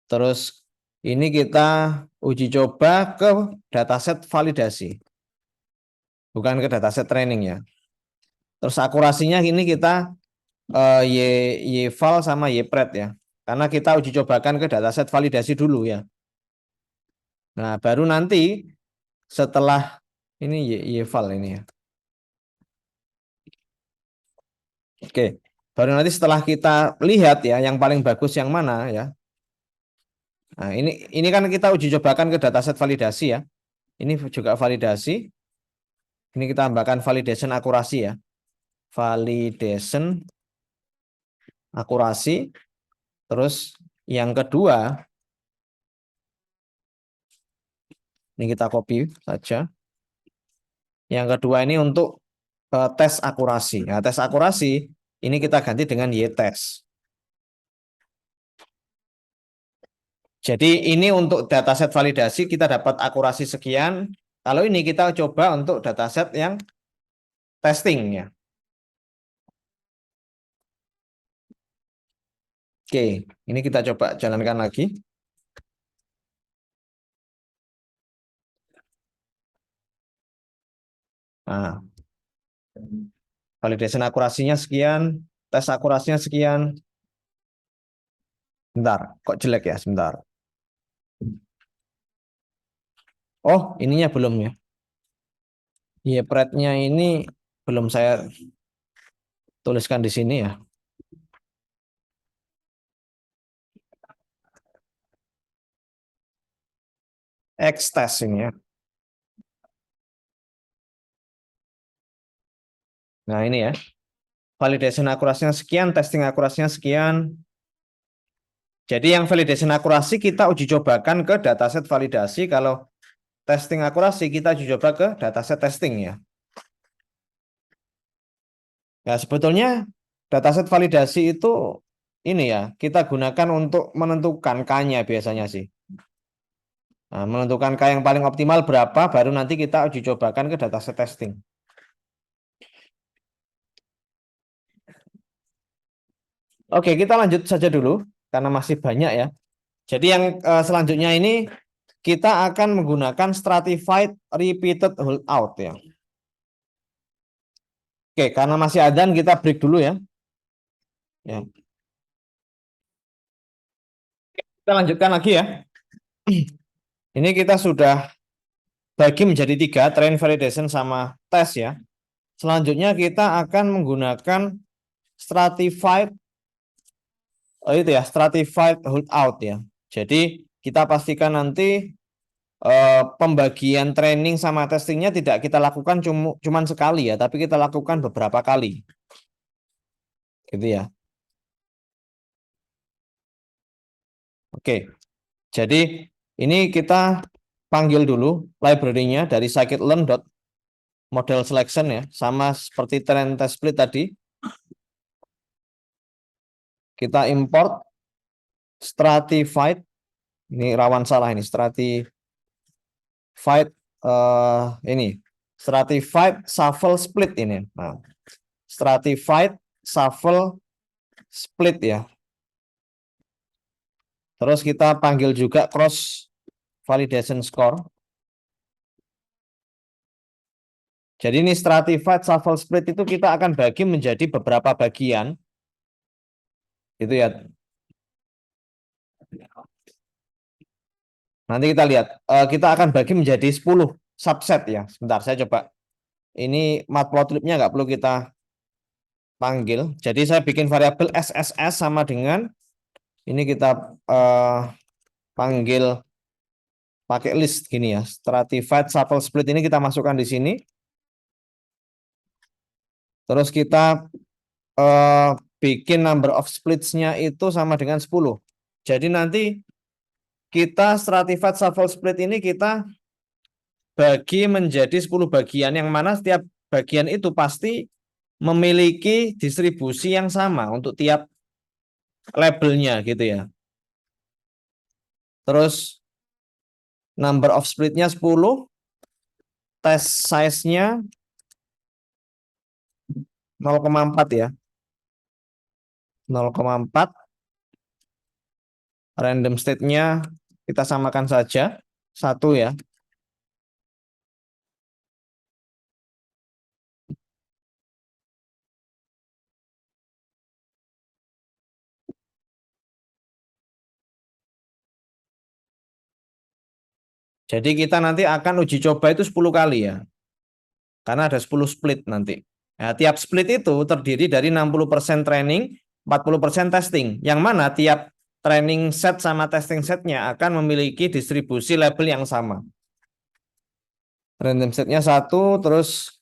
Terus ini kita uji coba ke dataset validasi. Bukan ke dataset training ya. Terus akurasinya ini kita YVAL sama YPRED ya. Karena kita uji cobakan ke dataset validasi dulu ya. Nah, baru nanti setelah ini YVAL ini ya. Oke, baru nanti setelah kita lihat ya yang paling bagus yang mana ya. Nah, ini kan kita uji cobakan ke dataset validasi ya. Ini juga validasi. Ini kita tambahkan validation akurasi ya. Validation akurasi. Terus yang kedua, ini kita copy saja. Yang kedua ini untuk tes akurasi. Nah, tes akurasi ini kita ganti dengan Y-test. Jadi ini untuk dataset validasi kita dapat akurasi sekian. Kalau ini kita coba untuk dataset yang testing ya. Oke, ini kita coba jalankan lagi. Nah, validation akurasinya sekian, tes akurasinya sekian. Bentar, kok jelek ya? Sebentar. Oh, ininya belum ya. YPRED-nya ini belum saya tuliskan di sini ya. X-test ini ya. Nah, ini ya. Validation akurasinya sekian, testing akurasinya sekian. Jadi yang validation akurasi kita uji cobakan ke dataset validasi. Kalau testing akurasi kita uji coba ke dataset testing ya. Ya, sebetulnya dataset validasi itu ini ya, kita gunakan untuk menentukan K-nya biasanya sih. Nah, menentukan K yang paling optimal berapa, baru nanti kita uji cobakan ke dataset testing. Oke, kita lanjut saja dulu, karena masih banyak ya. Jadi yang selanjutnya ini, kita akan menggunakan stratified repeated holdout ya. Oke, karena masih adzan, kita break dulu ya. Ya, kita lanjutkan lagi ya. Ini kita sudah bagi menjadi tiga, train validation sama tes ya. Selanjutnya kita akan menggunakan stratified itu ya, stratified holdout ya. Jadi kita pastikan nanti pembagian training sama testingnya tidak kita lakukan cuman sekali ya, tapi kita lakukan beberapa kali. Gitu ya. Oke. Jadi ini kita panggil dulu library-nya dari scikit-learn.model selection ya, sama seperti train test split tadi. Kita import stratified, ini rawan salah ini, stratified ini stratified shuffle split ini. Nah, stratified shuffle split ya. Terus kita panggil juga cross validation score. Jadi ini stratified shuffle split itu kita akan bagi menjadi beberapa bagian. Itu ya. Nanti kita lihat. Kita akan bagi menjadi 10 subset ya. Sebentar saya coba. Ini matplotlibnya nggak perlu kita panggil. Jadi saya bikin variabel SSS sama dengan ini kita panggil pakai list gini ya. Stratified shuffle split ini kita masukkan di sini. Terus kita bikin number of splits-nya itu sama dengan 10. Jadi nanti kita stratified shuffle split ini kita bagi menjadi 10 bagian, yang mana setiap bagian itu pasti memiliki distribusi yang sama untuk tiap labelnya gitu ya. Terus number of split-nya 10, test size-nya 0,4 ya. 0,4, random state-nya kita samakan saja 1 ya. Jadi kita nanti akan uji coba itu 10 kali ya. Karena ada 10 split nanti. Nah, tiap split itu terdiri dari 60% training, 40% testing. Yang mana tiap training set sama testing setnya akan memiliki distribusi label yang sama. Random setnya 1, terus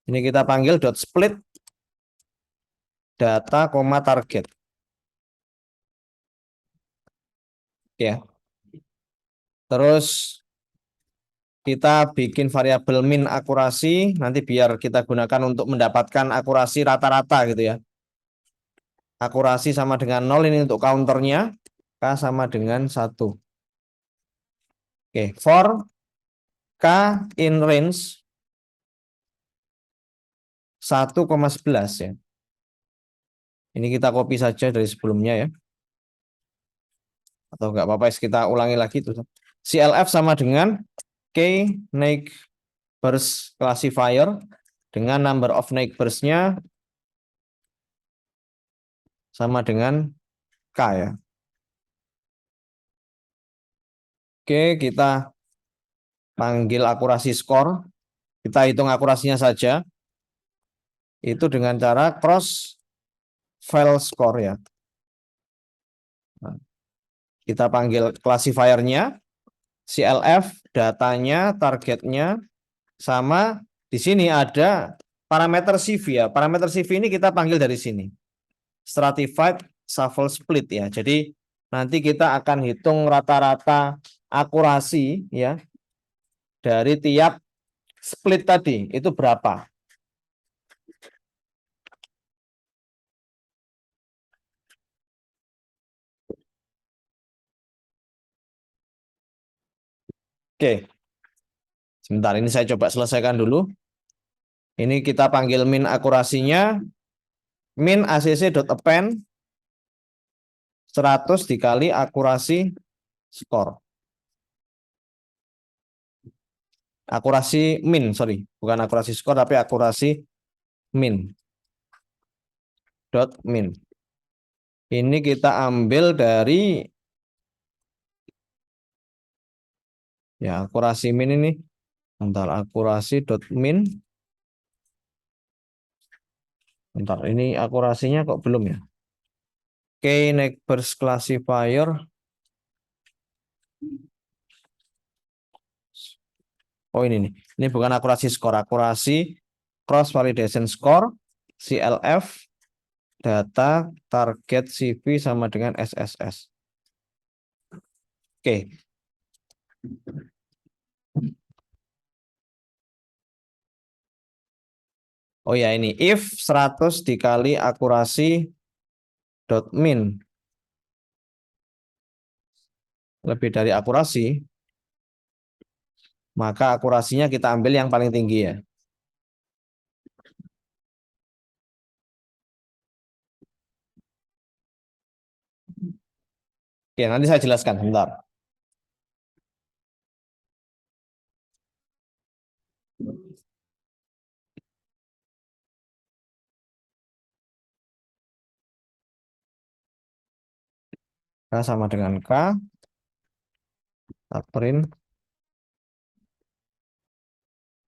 ini kita panggil dot split data, target. Ya. Terus kita bikin variabel min akurasi, nanti biar kita gunakan untuk mendapatkan akurasi rata-rata gitu ya. Akurasi sama dengan 0 ini untuk counternya, K sama dengan 1. Oke, for K in range 1,11 ya. Ini kita copy saja dari sebelumnya ya. Atau enggak apa-apa, kita ulangi lagi tuh. CLF sama dengan K neighbors classifier dengan number of neighbors-nya sama dengan K ya. Oke, kita panggil akurasi skor. Kita hitung akurasinya saja. Itu dengan cara cross file score ya. Nah, kita panggil classifier-nya, CLF, datanya, targetnya, sama di sini ada parameter CV ya. Parameter CV ini kita panggil dari sini. Stratified shuffle split ya. Jadi nanti kita akan hitung rata-rata akurasi ya dari tiap split tadi itu berapa. Oke. Sebentar ini saya coba selesaikan dulu. Ini kita panggil min akurasinya, min acc.append 100 dikali akurasi skor. Akurasi min, sorry, bukan akurasi skor tapi akurasi min. Min. Ini kita ambil dari ya akurasi min ini. Bentar, akurasi min. Bentar, ini akurasinya kok belum ya? K neighbors classifier. Oh ini nih. Ini bukan akurasi skor, akurasi cross validation score CLF data target CV sama dengan SSS. Oke. Oh ya ini if 100 dikali akurasi min lebih dari akurasi, maka akurasinya kita ambil yang paling tinggi ya. Oke, nanti saya jelaskan bentar. K sama dengan K. Kita print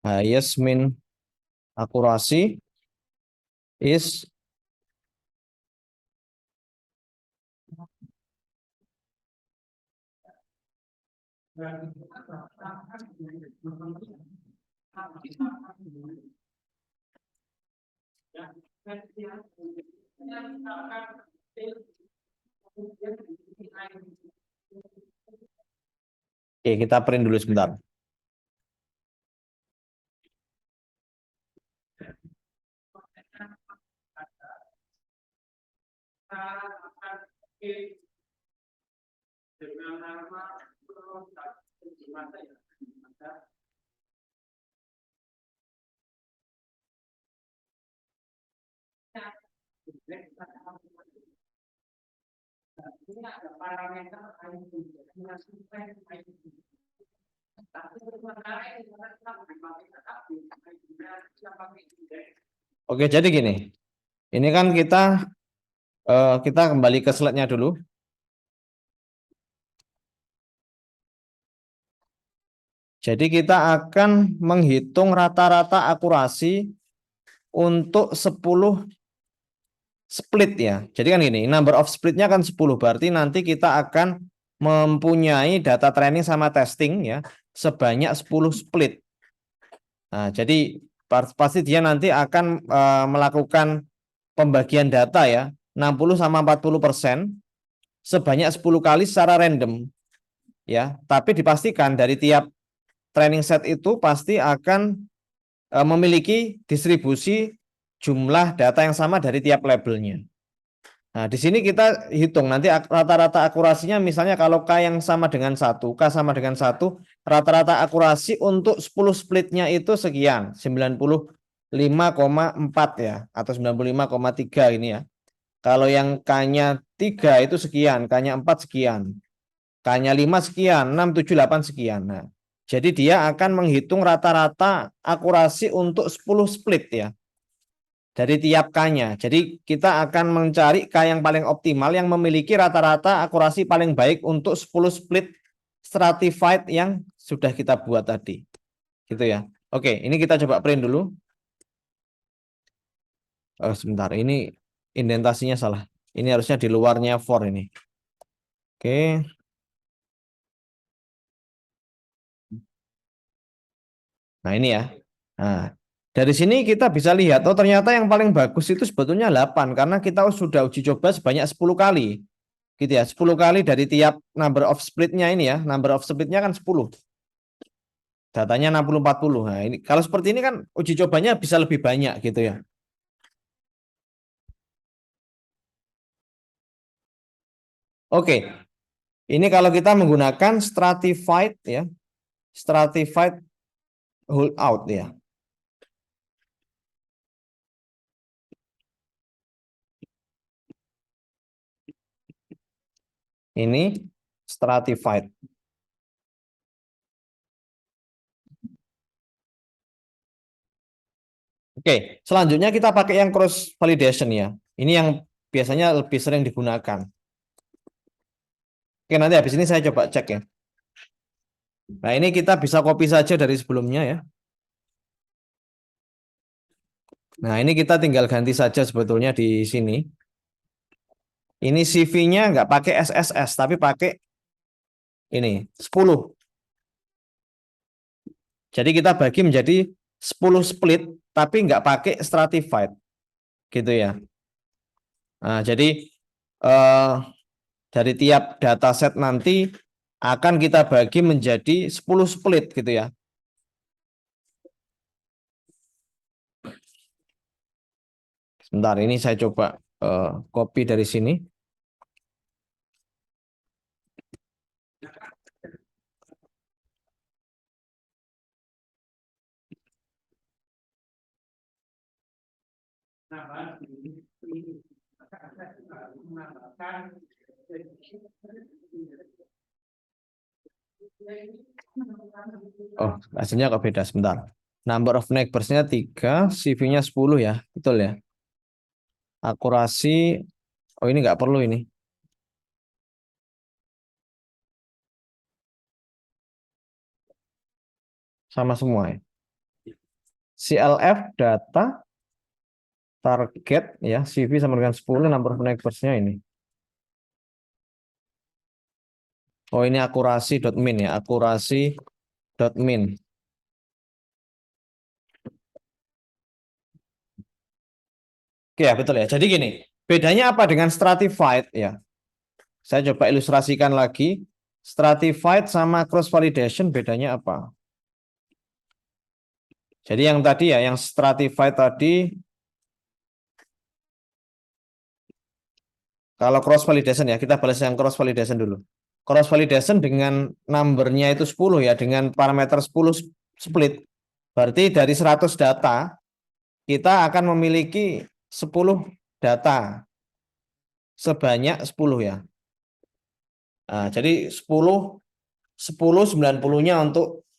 highest min akurasi is Oke, kita print dulu sebentar. Oke, jadi gini. Ini kan kita kembali ke slide-nya dulu. Jadi kita akan menghitung rata-rata akurasi untuk 10 split ya. Jadi kan gini, number of splitnya kan 10, berarti nanti kita akan mempunyai data training sama testing ya sebanyak 10 split. Nah, jadi pasti dia nanti akan melakukan pembagian data ya 60 sama 40% sebanyak 10 kali secara random ya. Tapi dipastikan dari tiap training set itu pasti akan memiliki distribusi jumlah data yang sama dari tiap labelnya. Nah, di sini kita hitung nanti rata-rata akurasinya, misalnya kalau K yang sama dengan 1, K sama dengan 1, rata-rata akurasi untuk 10 splitnya itu sekian, 95,4 ya, atau 95,3 ini ya. Kalau yang K-nya 3 itu sekian, K-nya 4 sekian, K-nya 5 sekian, 6, 7, 8 sekian. Nah, jadi dia akan menghitung rata-rata akurasi untuk 10 split ya. Dari tiap K-nya. Jadi kita akan mencari K yang paling optimal yang memiliki rata-rata akurasi paling baik untuk 10 split stratified yang sudah kita buat tadi. Gitu ya. Oke, ini kita coba print dulu. Oh, sebentar, ini indentasinya salah. Ini harusnya di luarnya for ini. Oke. Nah, ini ya. Nah, dari sini kita bisa lihat, oh ternyata yang paling bagus itu sebetulnya 8 karena kita sudah uji coba sebanyak 10 kali. Gitu ya, 10 kali dari tiap number of splitnya ini ya. Number of splitnya kan 10. Datanya 60-40. Nah, ini kalau seperti ini kan uji cobanya bisa lebih banyak gitu ya. Oke, ini kalau kita menggunakan stratified ya, stratified holdout ya. Ini stratified. Oke, selanjutnya kita pakai yang cross validation ya. Ini yang biasanya lebih sering digunakan. Oke, nanti habis ini saya coba cek ya. Nah, ini kita bisa copy saja dari sebelumnya ya. Nah, ini kita tinggal ganti saja sebetulnya di sini. Ini CV-nya nggak pakai SSS, tapi pakai ini 10. Jadi kita bagi menjadi 10 split, tapi nggak pakai stratified. Gitu ya. Nah, jadi eh, dari tiap dataset nanti akan kita bagi menjadi 10 split gitu ya. Sebentar, ini saya coba copy dari sini. Oh, hasilnya kok beda sebentar. Number of neighbors-nya 3, CV-nya 10 ya. Betul ya. Akurasi, oh ini nggak perlu ini. Sama semua ya. CLF data target ya, CV sama dengan 10, number of neighbors-nya ini. Oh ini akurasi dot min ya, akurasi dot min. Oke ya betul ya. Jadi gini, bedanya apa dengan stratified ya? Saya coba ilustrasikan lagi. Stratified sama cross validation bedanya apa? Jadi yang tadi ya, yang stratified tadi, kalau cross validation ya, kita balas yang cross validation dulu. Cross validation dengan numbernya itu 10 ya, dengan parameter 10 split. Berarti dari 100 data, kita akan memiliki 10 data sebanyak 10 ya. Nah, jadi 10, 10, 90-nya untuk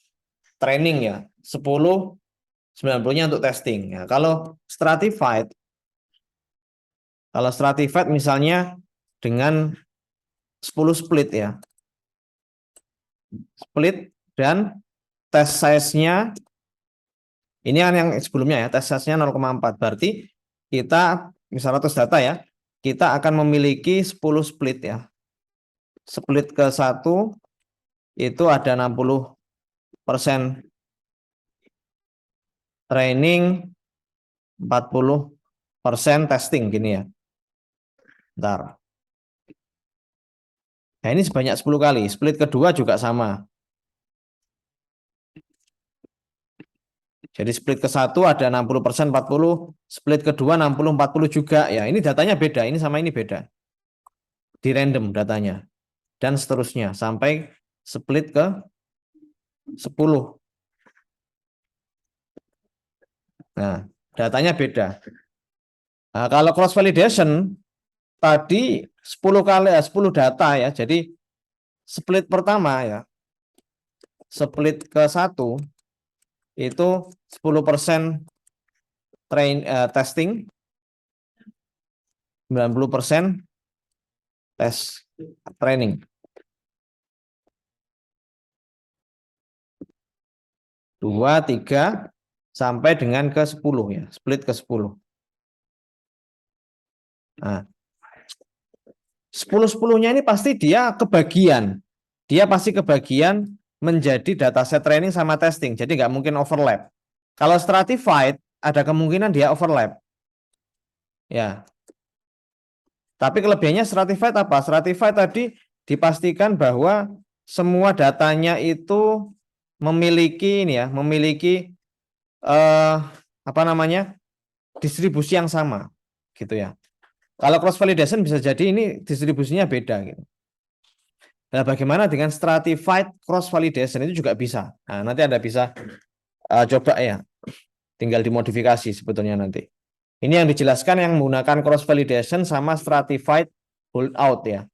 training ya. 10, 90-nya untuk testing. Ya, kalau stratified misalnya dengan 10 split ya. Split dan test size-nya ini kan yang sebelumnya ya, test size-nya 0,4. Berarti kita misal 100 data ya, kita akan memiliki 10 split ya. Split ke 1 itu ada 60% training, 40% testing gini ya. Bentar. Nah, ini sebanyak 10 kali. Split kedua juga sama. Jadi split ke 1 ada 60%, 40, split kedua 60, 40 juga. Ya, ini datanya beda, ini sama ini beda. Di random datanya. Dan seterusnya sampai split ke 10. Nah, datanya beda. Nah, kalau cross validation tadi 10 kali 10 data ya. Jadi split pertama ya. Split ke 1 itu 10% testing, 90% tes training. 2, 3 sampai dengan ke 10 ya, split ke 10. Nah, 10-10-nya ini pasti dia kebagian. Dia pasti kebagian menjadi dataset training sama testing. Jadi nggak mungkin overlap. Kalau stratified, ada kemungkinan dia overlap. Ya. Tapi kelebihannya stratified apa? Stratified tadi dipastikan bahwa semua datanya itu memiliki ini ya, memiliki apa namanya? Distribusi yang sama, gitu ya. Kalau cross validation bisa jadi ini distribusinya beda gitu. Nah, bagaimana dengan stratified cross validation itu juga bisa. Nah, nanti Anda bisa coba ya. Tinggal dimodifikasi sebetulnya nanti. Ini yang dijelaskan yang menggunakan cross validation sama stratified holdout ya.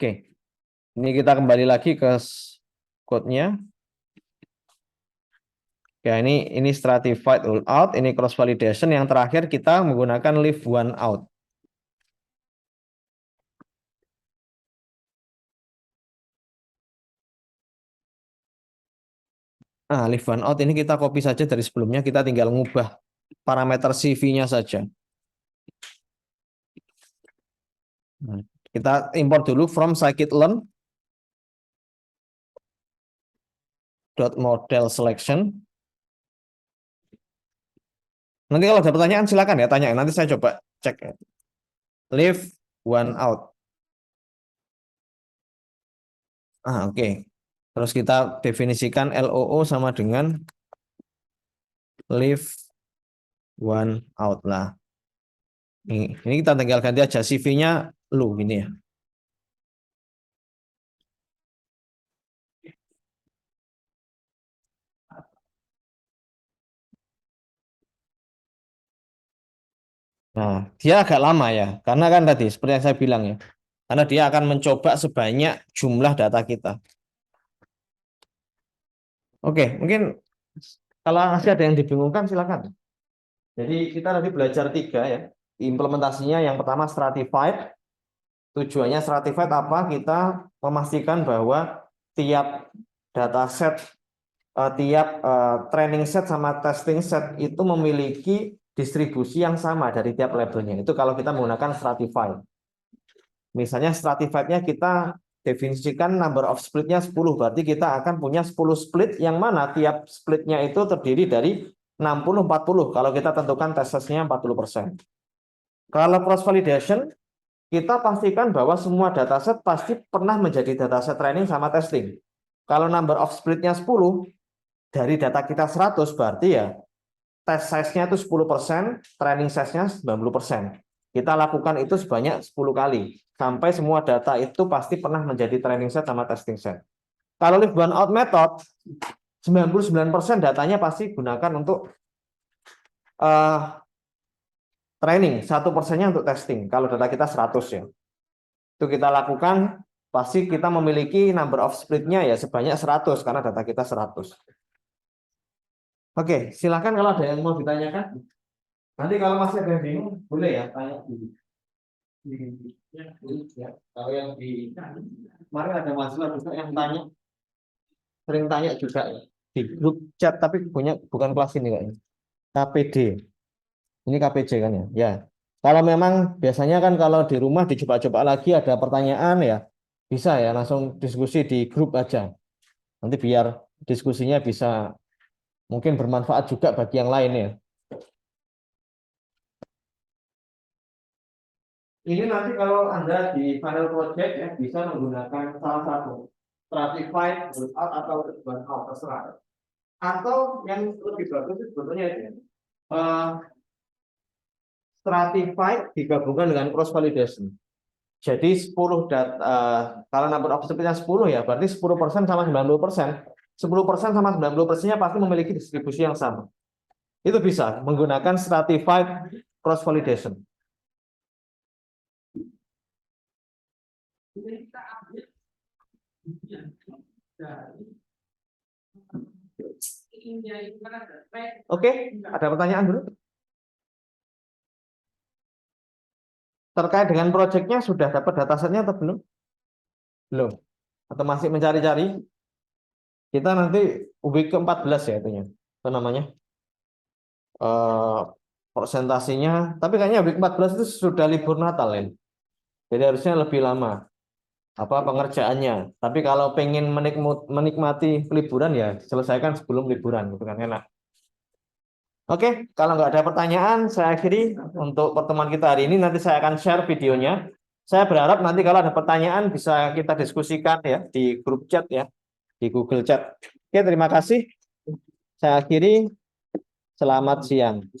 Oke. Ini kita kembali lagi ke code-nya. Ya, ini stratified holdout, ini cross validation, yang terakhir kita menggunakan leave one out. Nah, leave one out ini kita copy saja dari sebelumnya, kita tinggal ngubah parameter CV-nya saja. Nah, kita import dulu from scikit-learn .model selection. Nanti kalau ada pertanyaan silakan ya tanya. Nanti saya coba cek. Leave one out. Oke. Terus kita definisikan LOO sama dengan leave one out lah. Ini kita tinggal ganti aja CV-nya lu gini ya. Nah, dia agak lama ya, karena kan tadi seperti yang saya bilang ya, karena dia akan mencoba sebanyak jumlah data kita. Oke, mungkin kalau masih ada yang dibingungkan silakan. Jadi kita nanti belajar 3 ya, implementasinya yang pertama stratified. Tujuannya stratified apa? Kita memastikan bahwa tiap dataset, tiap training set sama testing set itu memiliki distribusi yang sama dari tiap labelnya. Itu kalau kita menggunakan stratified. Misalnya stratified-nya kita definisikan number of split-nya 10, berarti kita akan punya 10 split yang mana tiap split-nya itu terdiri dari 60-40 kalau kita tentukan test-nya 40%. Kalau cross validation, kita pastikan bahwa semua dataset pasti pernah menjadi dataset training sama testing. Kalau number of split-nya 10, dari data kita 100, berarti ya test size-nya itu 10%, training size-nya 90%. Kita lakukan itu sebanyak 10 kali. Sampai semua data itu pasti pernah menjadi training set sama testing set. Kalau leave one out method, 99% datanya pasti gunakan untuk training, 1%-nya untuk testing. Kalau data kita 100 ya. Itu kita lakukan, pasti kita memiliki number of split-nya ya sebanyak 100, karena data kita 100. Oke, silakan kalau ada yang mau ditanyakan. Nanti kalau masih ada yang bingung, boleh ya tanya dulu. Ya, kalau yang di kemarin ada mahasiswa juga yang tanya, sering tanya juga ya di grup chat, tapi bukan kelas ini kayaknya. KPD, ini KPJ kan ya? Ya. Kalau memang biasanya kan kalau di rumah dicoba-coba lagi ada pertanyaan ya, bisa ya langsung diskusi di grup aja. Nanti biar diskusinya bisa mungkin bermanfaat juga bagi yang lain ya. Ini nanti kalau Anda di final project ya bisa menggunakan salah satu stratified, without atau one out terserah. Atau yang lebih bagus itu sebetulnya itu stratified digabungkan dengan cross validation. Jadi 10 data, kalau number of split-nya 10 ya, berarti 10% sama 90%. 10% sama 90%-nya pasti memiliki distribusi yang sama. Itu bisa menggunakan stratified cross validation. Oke, ada pertanyaan dulu? Terkait dengan proyeknya sudah dapat datasetnya atau belum? Belum. Atau masih mencari-cari? Kita nanti week ke-14 ya itunya. Apa namanya? Eh Presentasinya, tapi kayaknya week 14 itu sudah libur Natal ya. Jadi harusnya lebih lama apa pengerjaannya. Tapi kalau pengen menikmati liburan ya selesaikan sebelum liburan gitu kan enak. Oke, kalau nggak ada pertanyaan, saya akhiri untuk pertemuan kita hari ini. Nanti saya akan share videonya. Saya berharap nanti kalau ada pertanyaan bisa kita diskusikan ya di grup chat ya, di Google Chat. Oke, terima kasih. Saya akhiri. Selamat siang.